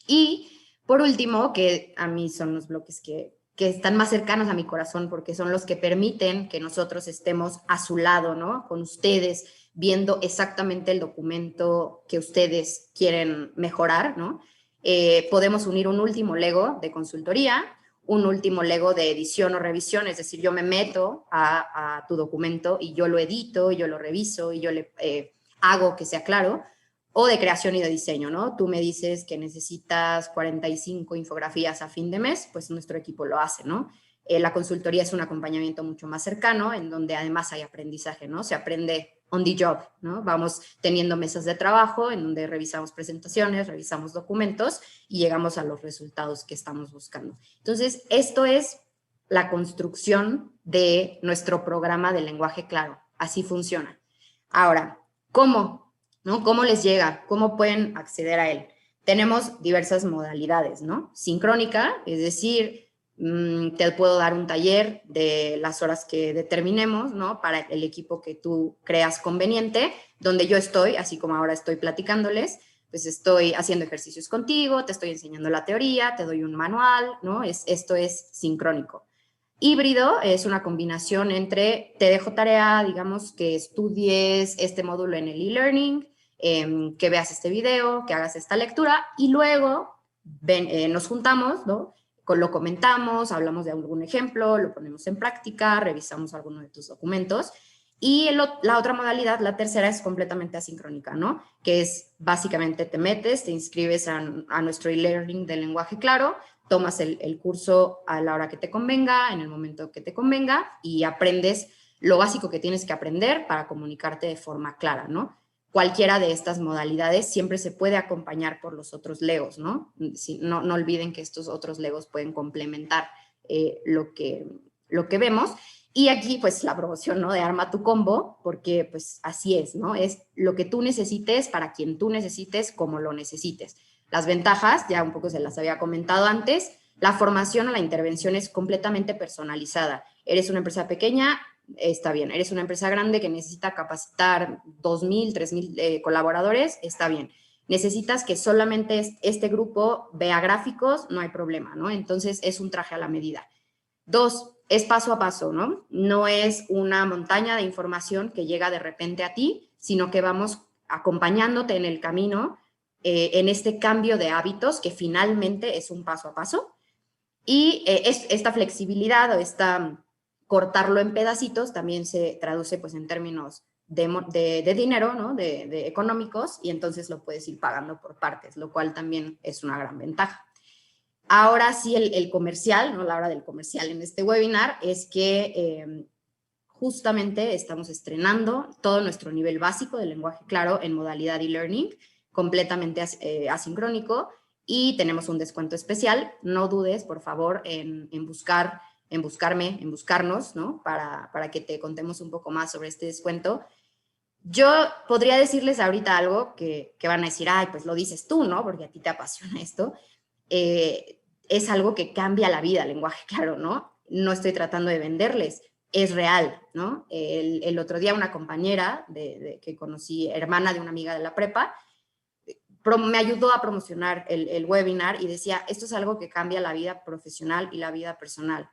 Speaker 1: Y por último, que a mí son los bloques que están más cercanos a mi corazón porque son los que permiten que nosotros estemos a su lado, ¿no?, con ustedes, viendo exactamente el documento que ustedes quieren mejorar, ¿no? Podemos unir un último Lego de consultoría, un último Lego de edición o revisión, es decir, yo me meto a tu documento y yo lo edito, yo lo reviso y yo le hago que sea claro, o de creación y de diseño, ¿no? Tú me dices que necesitas 45 infografías a fin de mes, pues nuestro equipo lo hace, ¿no? La consultoría es un acompañamiento mucho más cercano, en donde además hay aprendizaje, ¿no? Se aprende on the job, ¿no? Vamos teniendo mesas de trabajo en donde revisamos presentaciones, revisamos documentos y llegamos a los resultados que estamos buscando. Entonces, esto es la construcción de nuestro programa de lenguaje claro. Así funciona. Ahora, ¿cómo? ¿No? ¿Cómo les llega? ¿Cómo pueden acceder a él? Tenemos diversas modalidades, ¿no? Sincrónica, es decir, te puedo dar un taller de las horas que determinemos, ¿no?, para el equipo que tú creas conveniente, donde yo estoy, así como ahora estoy platicándoles, pues estoy haciendo ejercicios contigo, te estoy enseñando la teoría, te doy un manual, ¿no? Esto es sincrónico. Híbrido es una combinación entre te dejo tarea, digamos, que estudies este módulo en el e-learning, que veas este video, que hagas esta lectura y luego nos juntamos, ¿no?, lo comentamos, hablamos de algún ejemplo, lo ponemos en práctica, revisamos alguno de tus documentos. Y la otra modalidad, la tercera, es completamente asincrónica, ¿no?, que es básicamente te metes, te inscribes a nuestro e-learning de lenguaje claro, tomas el curso a la hora que te convenga, en el momento que te convenga y aprendes lo básico que tienes que aprender para comunicarte de forma clara, ¿no? Cualquiera de estas modalidades siempre se puede acompañar por los otros legos, ¿no? No olviden que estos otros legos pueden complementar lo que vemos. Y aquí, pues, la promoción, ¿no?, de Arma tu Combo, porque, pues, así es, ¿no? Es lo que tú necesites para quien tú necesites, como lo necesites. Las ventajas, ya un poco se las había comentado antes, la formación o la intervención es completamente personalizada. Eres una empresa pequeña, está bien. Eres una empresa grande que necesita capacitar 2,000, 3,000 colaboradores, está bien. Necesitas que solamente este grupo vea gráficos, no hay problema, ¿no? Entonces, es un traje a la medida. 2, es paso a paso, ¿no? No es una montaña de información que llega de repente a ti, sino que vamos acompañándote en el camino, en este cambio de hábitos que finalmente es un paso a paso. Y esta flexibilidad o esta cortarlo en pedacitos también se traduce, pues, en términos de dinero, ¿no? De económicos, y entonces lo puedes ir pagando por partes, lo cual también es una gran ventaja. Ahora sí, el comercial, ¿no? La hora del comercial en este webinar es que justamente estamos estrenando todo nuestro nivel básico de lenguaje claro en modalidad e-learning, completamente asincrónico, y tenemos un descuento especial. No dudes, por favor, en buscarnos, ¿no? Para que te contemos un poco más sobre este descuento. Yo podría decirles ahorita algo que van a decir, ay, pues lo dices tú, ¿no? Porque a ti te apasiona esto. Es algo que cambia la vida, el lenguaje claro, ¿no? No estoy tratando de venderles, es real, ¿no? El otro día una compañera que conocí, hermana de una amiga de la prepa, me ayudó a promocionar el webinar y decía, esto es algo que cambia la vida profesional y la vida personal.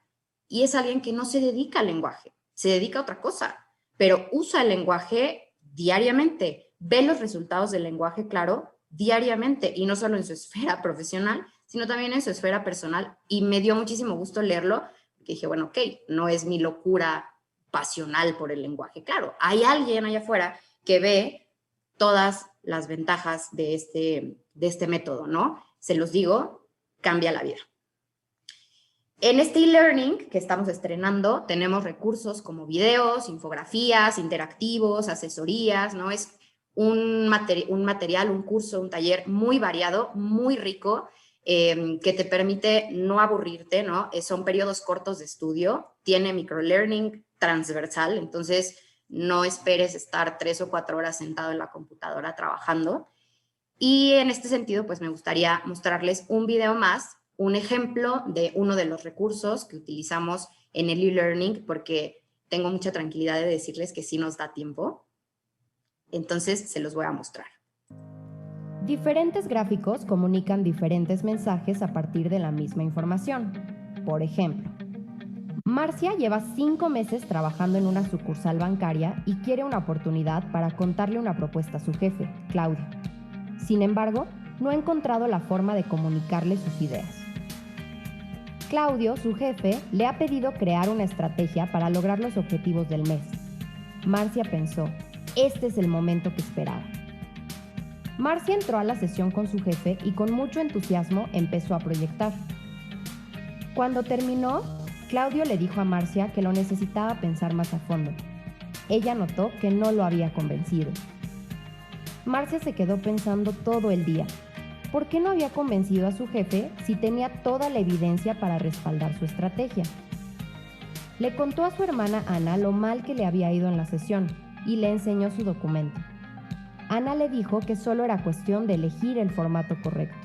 Speaker 1: Y es alguien que no se dedica al lenguaje, se dedica a otra cosa, pero usa el lenguaje diariamente, ve los resultados del lenguaje claro diariamente, y no solo en su esfera profesional, sino también en su esfera personal. Y me dio muchísimo gusto leerlo, porque dije, bueno, ok, no es mi locura pasional por el lenguaje claro. Hay alguien allá afuera que ve todas las ventajas de este método, ¿no? Se los digo, cambia la vida. En este e-learning que estamos estrenando, tenemos recursos como videos, infografías, interactivos, asesorías, ¿no? Es un material, un curso, un taller muy variado, muy rico, que te permite no aburrirte, ¿no? Son periodos cortos de estudio, tiene microlearning transversal, entonces no esperes estar 3 o 4 horas sentado en la computadora trabajando. Y en este sentido, pues me gustaría mostrarles un video más, un ejemplo de uno de los recursos que utilizamos en el e-learning, porque tengo mucha tranquilidad de decirles que sí nos da tiempo. Entonces, se los voy a mostrar.
Speaker 3: Diferentes gráficos comunican diferentes mensajes a partir de la misma información. Por ejemplo, Marcia lleva 5 meses trabajando en una sucursal bancaria y quiere una oportunidad para contarle una propuesta a su jefe, Claudio. Sin embargo, no ha encontrado la forma de comunicarle sus ideas. Claudio, su jefe, le ha pedido crear una estrategia para lograr los objetivos del mes. Marcia pensó, este es el momento que esperaba. Marcia entró a la sesión con su jefe y con mucho entusiasmo empezó a proyectar. Cuando terminó, Claudio le dijo a Marcia que lo necesitaba pensar más a fondo. Ella notó que no lo había convencido. Marcia se quedó pensando todo el día. ¿Por qué no había convencido a su jefe si tenía toda la evidencia para respaldar su estrategia? Le contó a su hermana Ana lo mal que le había ido en la sesión y le enseñó su documento. Ana le dijo que solo era cuestión de elegir el formato correcto.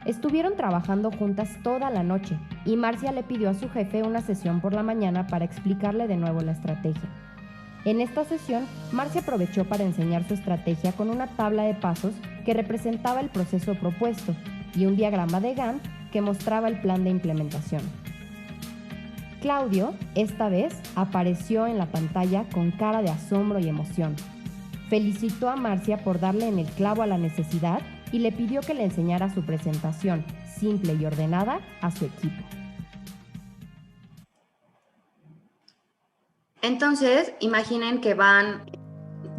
Speaker 3: Estuvieron trabajando juntas toda la noche y Marcia le pidió a su jefe una sesión por la mañana para explicarle de nuevo la estrategia. En esta sesión, Marcia aprovechó para enseñar su estrategia con una tabla de pasos que representaba el proceso propuesto y un diagrama de Gantt que mostraba el plan de implementación. Claudio, esta vez, apareció en la pantalla con cara de asombro y emoción. Felicitó a Marcia por darle en el clavo a la necesidad y le pidió que le enseñara su presentación, simple y ordenada, a su equipo.
Speaker 1: Entonces, imaginen que van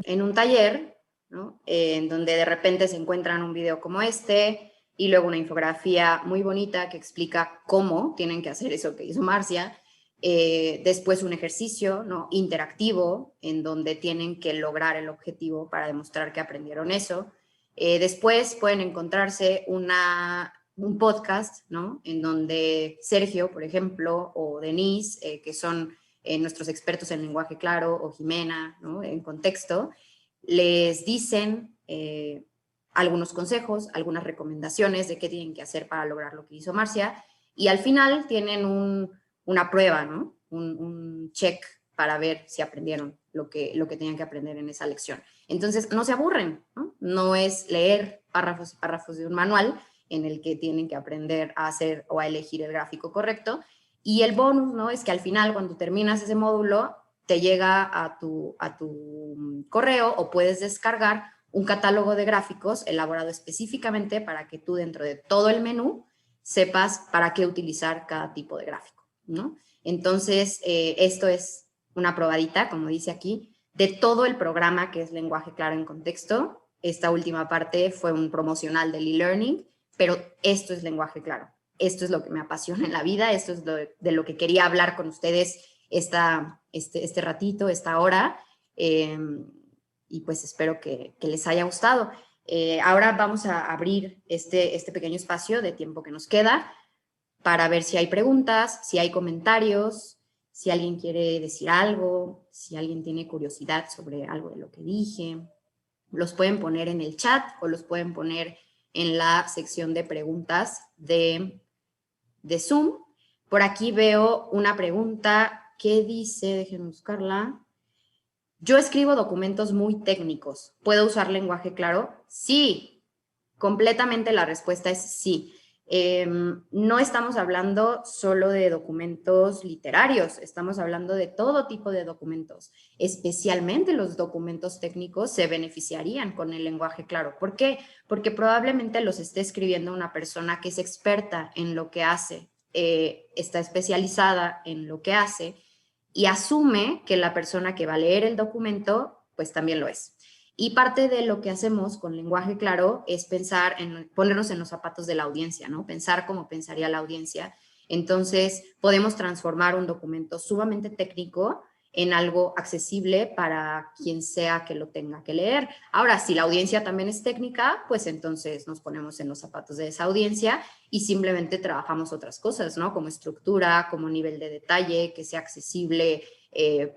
Speaker 1: en un taller, ¿no? En donde de repente se encuentran un video como este y luego una infografía muy bonita que explica cómo tienen que hacer eso que hizo Marcia. Después un ejercicio, ¿no? Interactivo en donde tienen que lograr el objetivo para demostrar que aprendieron eso. Después pueden encontrarse un podcast, ¿no? En donde Sergio, por ejemplo, o Denise, que son nuestros expertos en lenguaje claro, o Jimena, ¿no? En contexto, les dicen algunos consejos, algunas recomendaciones de qué tienen que hacer para lograr lo que hizo Marcia, y al final tienen una prueba, ¿no? Un check para ver si aprendieron lo que tenían que aprender en esa lección. Entonces, no se aburren, ¿no? No es leer párrafos y párrafos de un manual en el que tienen que aprender a hacer o a elegir el gráfico correcto. Y el bonus, ¿no? Es que al final, cuando terminas ese módulo, te llega a tu correo o puedes descargar un catálogo de gráficos elaborado específicamente para que tú dentro de todo el menú sepas para qué utilizar cada tipo de gráfico, ¿no? Entonces, esto es una probadita, como dice aquí, de todo el programa que es Lenguaje Claro en Contexto. Esta última parte fue un promocional del e-learning, pero esto es Lenguaje Claro. Esto es lo que me apasiona en la vida, esto es de lo que quería hablar con ustedes este ratito, esta hora, y pues espero que les haya gustado. Ahora vamos a abrir este pequeño espacio de tiempo que nos queda para ver si hay preguntas, si hay comentarios, si alguien quiere decir algo, si alguien tiene curiosidad sobre algo de lo que dije. Los pueden poner en el chat o los pueden poner en la sección de preguntas de Zoom. Por aquí veo una pregunta que dice, déjenme buscarla. Yo escribo documentos muy técnicos. ¿Puedo usar lenguaje claro? Sí, completamente la respuesta es sí. No estamos hablando solo de documentos literarios, estamos hablando de todo tipo de documentos. Especialmente los documentos técnicos se beneficiarían con el lenguaje claro. ¿Por qué? Porque probablemente los esté escribiendo una persona que es experta en lo que hace, está especializada en lo que hace y asume que la persona que va a leer el documento, pues también lo es. Y parte de lo que hacemos con lenguaje claro es pensar ponernos en los zapatos de la audiencia, ¿no? Pensar como pensaría la audiencia. Entonces, podemos transformar un documento sumamente técnico en algo accesible para quien sea que lo tenga que leer. Ahora, si la audiencia también es técnica, pues entonces nos ponemos en los zapatos de esa audiencia y simplemente trabajamos otras cosas, ¿no? Como estructura, como nivel de detalle, que sea accesible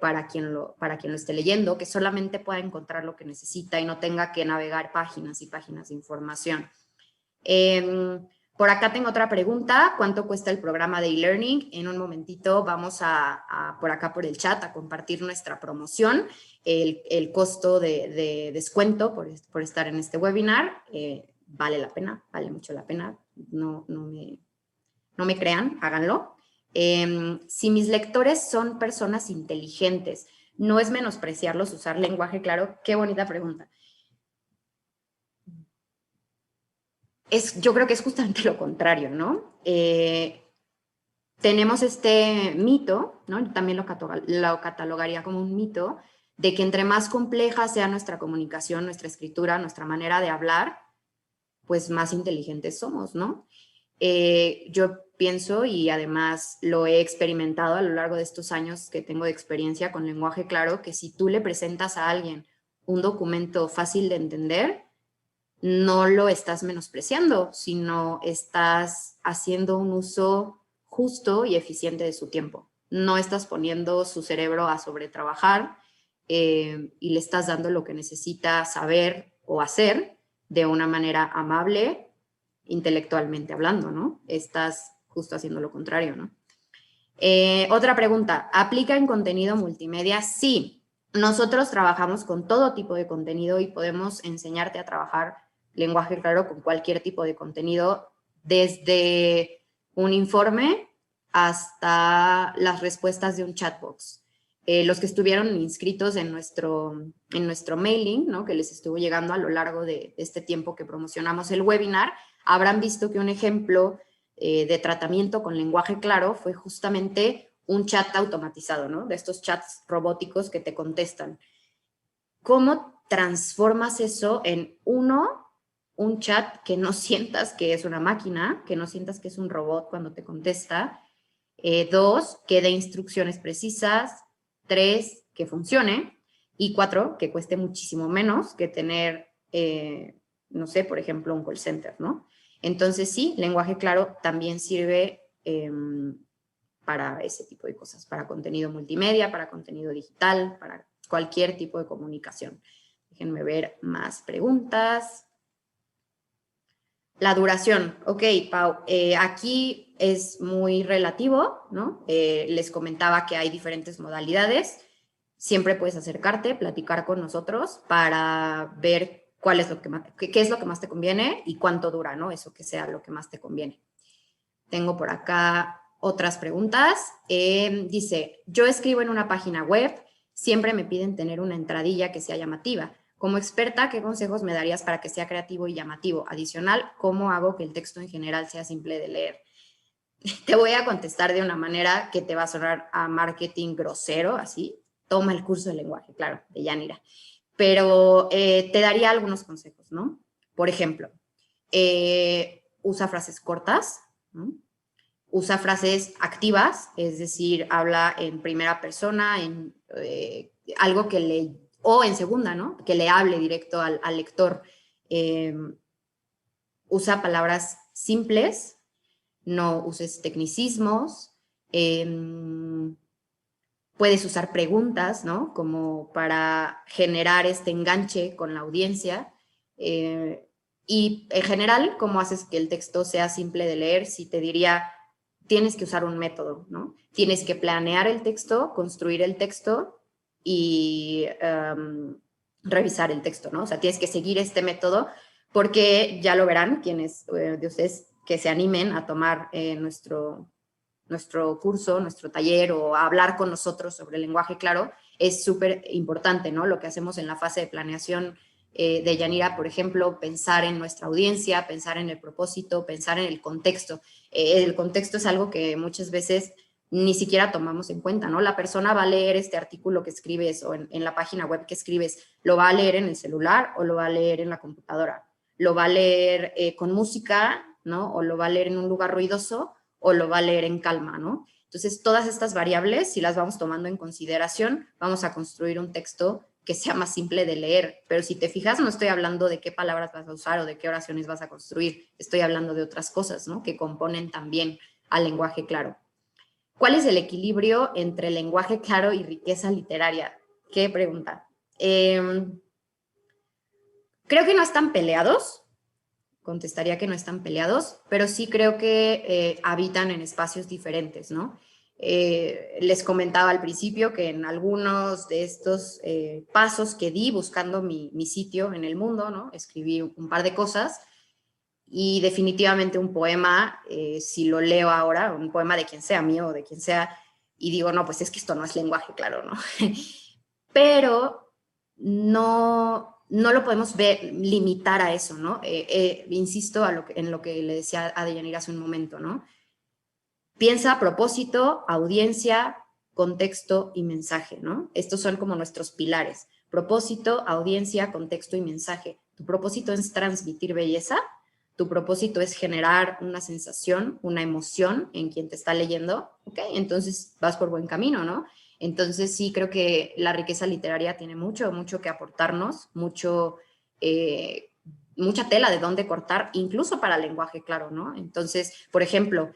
Speaker 1: para quien lo esté leyendo, que solamente pueda encontrar lo que necesita y no tenga que navegar páginas y páginas de información. Por acá tengo otra pregunta. ¿Cuánto cuesta el programa de e-learning? En un momentito vamos por acá por el chat a compartir nuestra promoción, el costo de descuento por estar en este webinar. Vale la pena, vale mucho la pena. No me crean, háganlo. Si mis lectores son personas inteligentes, ¿no es menospreciarlos usar lenguaje claro? Qué bonita pregunta. Yo creo que es justamente lo contrario, ¿no? Tenemos este mito, ¿no? Yo también lo catalogaría como un mito, de que entre más compleja sea nuestra comunicación, nuestra escritura, nuestra manera de hablar, pues más inteligentes somos, ¿no? Yo pienso, y además lo he experimentado a lo largo de estos años que tengo de experiencia con lenguaje claro, que si tú le presentas a alguien un documento fácil de entender, no lo estás menospreciando, sino estás haciendo un uso justo y eficiente de su tiempo. No estás poniendo su cerebro a sobretrabajar y le estás dando lo que necesita saber o hacer de una manera amable, intelectualmente hablando, ¿no? Estás justo haciendo lo contrario, ¿no? Otra pregunta, ¿aplica en contenido multimedia? Sí, nosotros trabajamos con todo tipo de contenido y podemos enseñarte a trabajar lenguaje claro con cualquier tipo de contenido, desde un informe hasta las respuestas de un chatbox. Los que estuvieron inscritos en nuestro mailing, ¿no? Que les estuvo llegando a lo largo de este tiempo que promocionamos el webinar, habrán visto que un ejemplo de tratamiento con lenguaje claro fue justamente un chat automatizado, ¿no? De estos chats robóticos que te contestan. ¿Cómo transformas eso en un chat que no sientas que es una máquina, que no sientas que es un robot cuando te contesta? 2, que dé instrucciones precisas. 3, que funcione. Y 4, que cueste muchísimo menos que tener, no sé, por ejemplo, un call center, ¿no? Entonces, sí, lenguaje claro también sirve para ese tipo de cosas, para contenido multimedia, para contenido digital, para cualquier tipo de comunicación. Déjenme ver más preguntas. La duración. Ok, Pau, aquí es muy relativo, ¿no? Les comentaba que hay diferentes modalidades. Siempre puedes acercarte, platicar con nosotros para ver qué es lo que más te conviene y cuánto dura, ¿no? Eso que sea lo que más te conviene. Tengo por acá otras preguntas. Dice, yo escribo en una página web, siempre me piden tener una entradilla que sea llamativa. Como experta, ¿qué consejos me darías para que sea creativo y llamativo? Adicional, ¿cómo hago que el texto en general sea simple de leer? Te voy a contestar de una manera que te va a sonar a marketing grosero, así. toma el curso de lenguaje, claro, de Yanira. Pero te daría algunos consejos, ¿no? Por ejemplo, usa frases cortas, ¿no? Usa frases activas, es decir, habla en primera persona, en algo que le, o en segunda, ¿no? Que le hable directo al lector. Usa palabras simples, no uses tecnicismos, puedes usar preguntas, ¿no? Como para generar este enganche con la audiencia. Y en general, ¿cómo haces que el texto sea simple de leer? Si te diría, tienes que usar un método, ¿no? Tienes que planear el texto, construir el texto y revisar el texto, ¿no? O sea, tienes que seguir este método porque ya lo verán quienes de ustedes que se animen a tomar nuestro curso, nuestro taller o a hablar con nosotros sobre el lenguaje claro, es súper importante, ¿no? Lo que hacemos en la fase de planeación de Yanira, por ejemplo, pensar en nuestra audiencia, pensar en el propósito, pensar en el contexto. El contexto es algo que muchas veces ni siquiera tomamos en cuenta, ¿no? La persona va a leer este artículo que escribes o en la página web que escribes, lo va a leer en el celular o lo va a leer en la computadora, lo va a leer con música, ¿no? O lo va a leer en un lugar ruidoso o lo va a leer en calma, ¿no? Entonces, todas estas variables, si las vamos tomando en consideración, vamos a construir un texto que sea más simple de leer. Pero si te fijas, no estoy hablando de qué palabras vas a usar o de qué oraciones vas a construir. Estoy hablando de otras cosas, ¿no? Que componen también al lenguaje claro. ¿Cuál es el equilibrio entre lenguaje claro y riqueza literaria? ¿Qué pregunta? Creo que no están peleados. Contestaría que no están peleados, pero sí creo que habitan en espacios diferentes, ¿no? Les comentaba al principio que en algunos de estos pasos que di buscando mi sitio en el mundo, ¿no? Escribí un par de cosas y definitivamente un poema, si lo leo ahora, un poema de quien sea, mío o de quien sea, y digo, no, pues es que esto no es lenguaje claro, ¿no? Pero no lo podemos limitar a eso, ¿no? Insisto en lo que le decía a Deyanira hace un momento, ¿no? Piensa propósito, audiencia, contexto y mensaje, ¿no? Estos son como nuestros pilares. Propósito, audiencia, contexto y mensaje. Tu propósito es transmitir belleza, tu propósito es generar una sensación, una emoción en quien te está leyendo, ¿ok? Entonces vas por buen camino, ¿no? Entonces sí creo que la riqueza literaria tiene mucho, mucho que aportarnos, mucha tela de dónde cortar, incluso para el lenguaje claro, ¿no? Entonces, por ejemplo,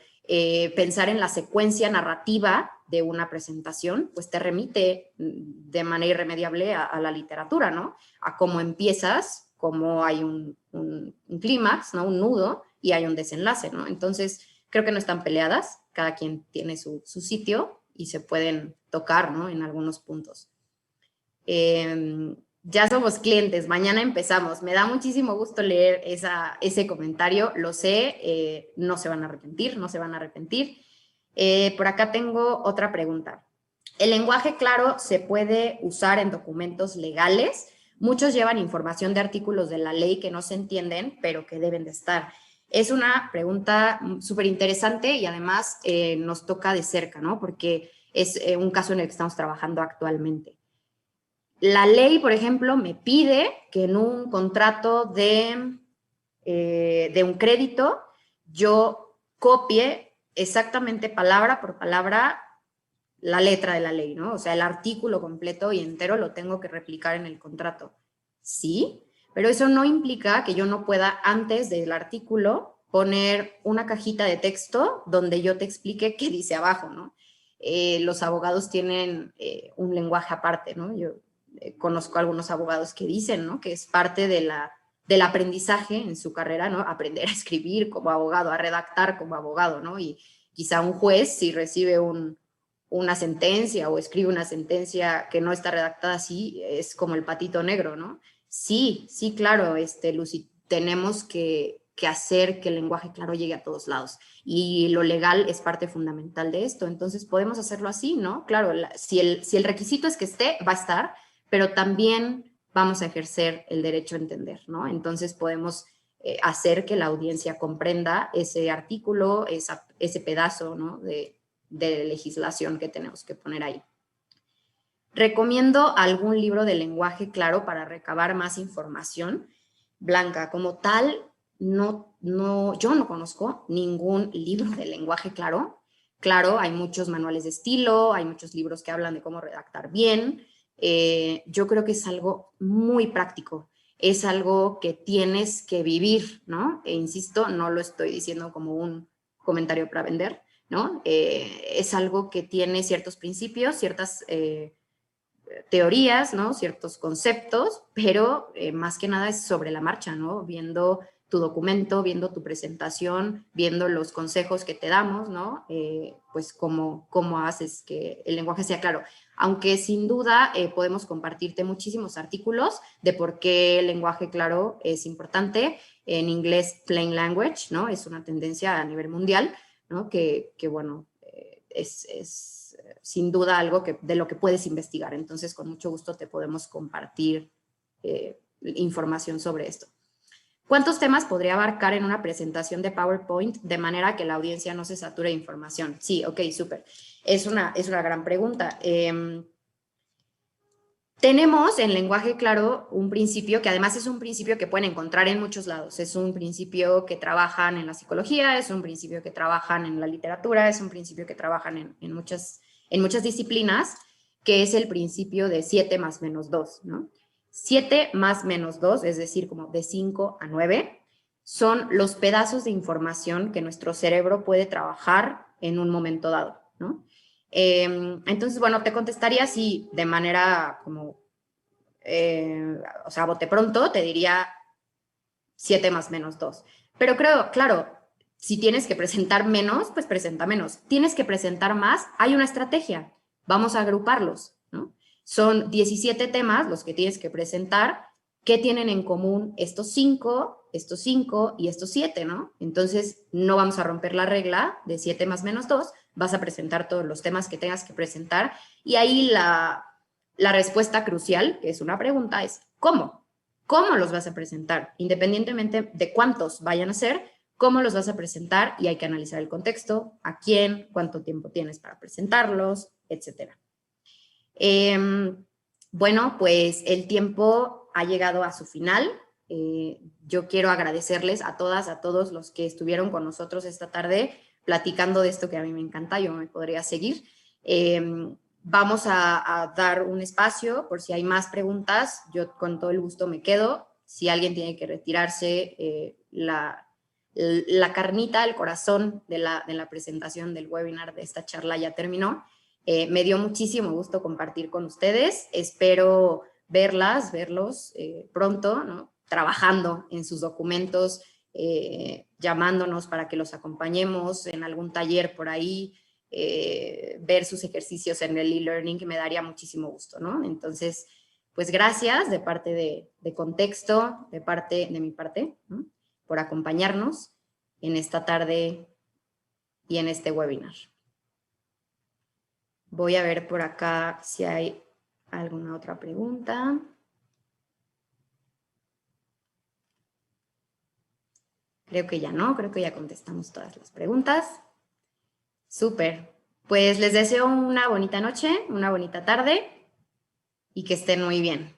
Speaker 1: pensar en la secuencia narrativa de una presentación, pues te remite de manera irremediable a la literatura, ¿no? A cómo empiezas, cómo hay un clímax, ¿no? Un nudo y hay un desenlace, ¿no? Entonces, creo que no están peleadas, cada quien tiene su sitio y se pueden tocar, ¿no? En algunos puntos. Ya somos clientes, mañana empezamos. Me da muchísimo gusto leer ese comentario, lo sé, no se van a arrepentir, no se van a arrepentir. Por acá tengo otra pregunta. ¿El lenguaje claro se puede usar en documentos legales? Muchos llevan información de artículos de la ley que no se entienden, pero que deben de estar. Es una pregunta súper interesante y además nos toca de cerca, ¿no? Porque es un caso en el que estamos trabajando actualmente. La ley, por ejemplo, me pide que en un contrato de un crédito yo copie exactamente palabra por palabra la letra de la ley, ¿no? O sea, el artículo completo y entero lo tengo que replicar en el contrato. Sí, pero eso no implica que yo no pueda antes del artículo poner una cajita de texto donde yo te explique qué dice abajo, ¿no? Los abogados tienen un lenguaje aparte, ¿no? Yo conozco a algunos abogados que dicen, ¿no? Que es parte del aprendizaje en su carrera, ¿no? Aprender a escribir como abogado, a redactar como abogado, ¿no? Y quizá un juez, si recibe una sentencia o escribe una sentencia que no está redactada así, es como el patito negro, ¿no? Sí, sí, claro, Lucy, tenemos que hacer que el lenguaje claro llegue a todos lados. Y lo legal es parte fundamental de esto. Entonces, podemos hacerlo así, ¿no? Claro, si el requisito es que esté, va a estar, pero también vamos a ejercer el derecho a entender, ¿no? Entonces, podemos hacer que la audiencia comprenda ese artículo, ese pedazo, ¿no? de legislación que tenemos que poner ahí. recomiendo algún libro de lenguaje claro para recabar más información. Blanca, como tal, yo no conozco ningún libro de lenguaje claro. Claro, hay muchos manuales de estilo, hay muchos libros que hablan de cómo redactar bien. Yo creo que es algo muy práctico, es algo que tienes que vivir, ¿no? E insisto, no lo estoy diciendo como un comentario para vender, ¿no? Es algo que tiene ciertos principios, ciertas teorías, ¿no? Ciertos conceptos, pero más que nada es sobre la marcha, ¿no? Viendo tu documento, viendo tu presentación, viendo los consejos que te damos, ¿no? Pues cómo haces que el lenguaje sea claro. Aunque sin duda podemos compartirte muchísimos artículos de por qué el lenguaje claro es importante. En inglés, plain language, ¿no? Es una tendencia a nivel mundial, ¿no? Que bueno, es sin duda algo de lo que puedes investigar. Entonces, con mucho gusto te podemos compartir información sobre esto. ¿Cuántos temas podría abarcar en una presentación de PowerPoint de manera que la audiencia no se sature de información? Sí, ok, súper. Es una gran pregunta. Tenemos en lenguaje claro un principio que además es un principio que pueden encontrar en muchos lados. Es un principio que trabajan en la psicología, es un principio que trabajan en la literatura, es un principio que trabajan en muchas disciplinas, que es el principio de 7 más menos 2, ¿no? 7 más menos 2, es decir, como de 5 a 9, son los pedazos de información que nuestro cerebro puede trabajar en un momento dado, ¿no? Entonces, bueno, te contestaría así de manera como, o sea, bote pronto, te diría 7 más menos 2. Pero creo, claro, si tienes que presentar menos, pues presenta menos. Tienes que presentar más, hay una estrategia. Vamos a agruparlos, ¿no? Son 17 temas los que tienes que presentar. ¿Qué tienen en común estos 5 y estos 7, ¿no? Entonces, no vamos a romper la regla de 7 más menos 2, vas a presentar todos los temas que tengas que presentar y ahí la respuesta crucial, que es una pregunta, es ¿cómo? ¿Cómo los vas a presentar? Independientemente de cuántos vayan a ser, ¿cómo los vas a presentar? Y hay que analizar el contexto, a quién, cuánto tiempo tienes para presentarlos, etcétera. Bueno, pues el tiempo ha llegado a su final. Yo quiero agradecerles a todas, a todos los que estuvieron con nosotros esta tarde platicando de esto que a mí me encanta, yo me podría seguir. Vamos a dar un espacio por si hay más preguntas, yo con todo el gusto me quedo. Si alguien tiene que retirarse, la carnita, el corazón de la presentación del webinar de esta charla ya terminó. Me dio muchísimo gusto compartir con ustedes. Espero verlos pronto, ¿no? Trabajando en sus documentos, llamándonos para que los acompañemos en algún taller por ahí, ver sus ejercicios en el e-learning, que me daría muchísimo gusto, ¿no? Entonces, pues gracias de parte de Contexto, de mi parte, ¿no? Por acompañarnos en esta tarde y en este webinar. Voy a ver por acá si hay alguna otra pregunta. Creo que ya no, creo que ya contestamos todas las preguntas. Súper. Pues les deseo una bonita noche, una bonita tarde y que estén muy bien.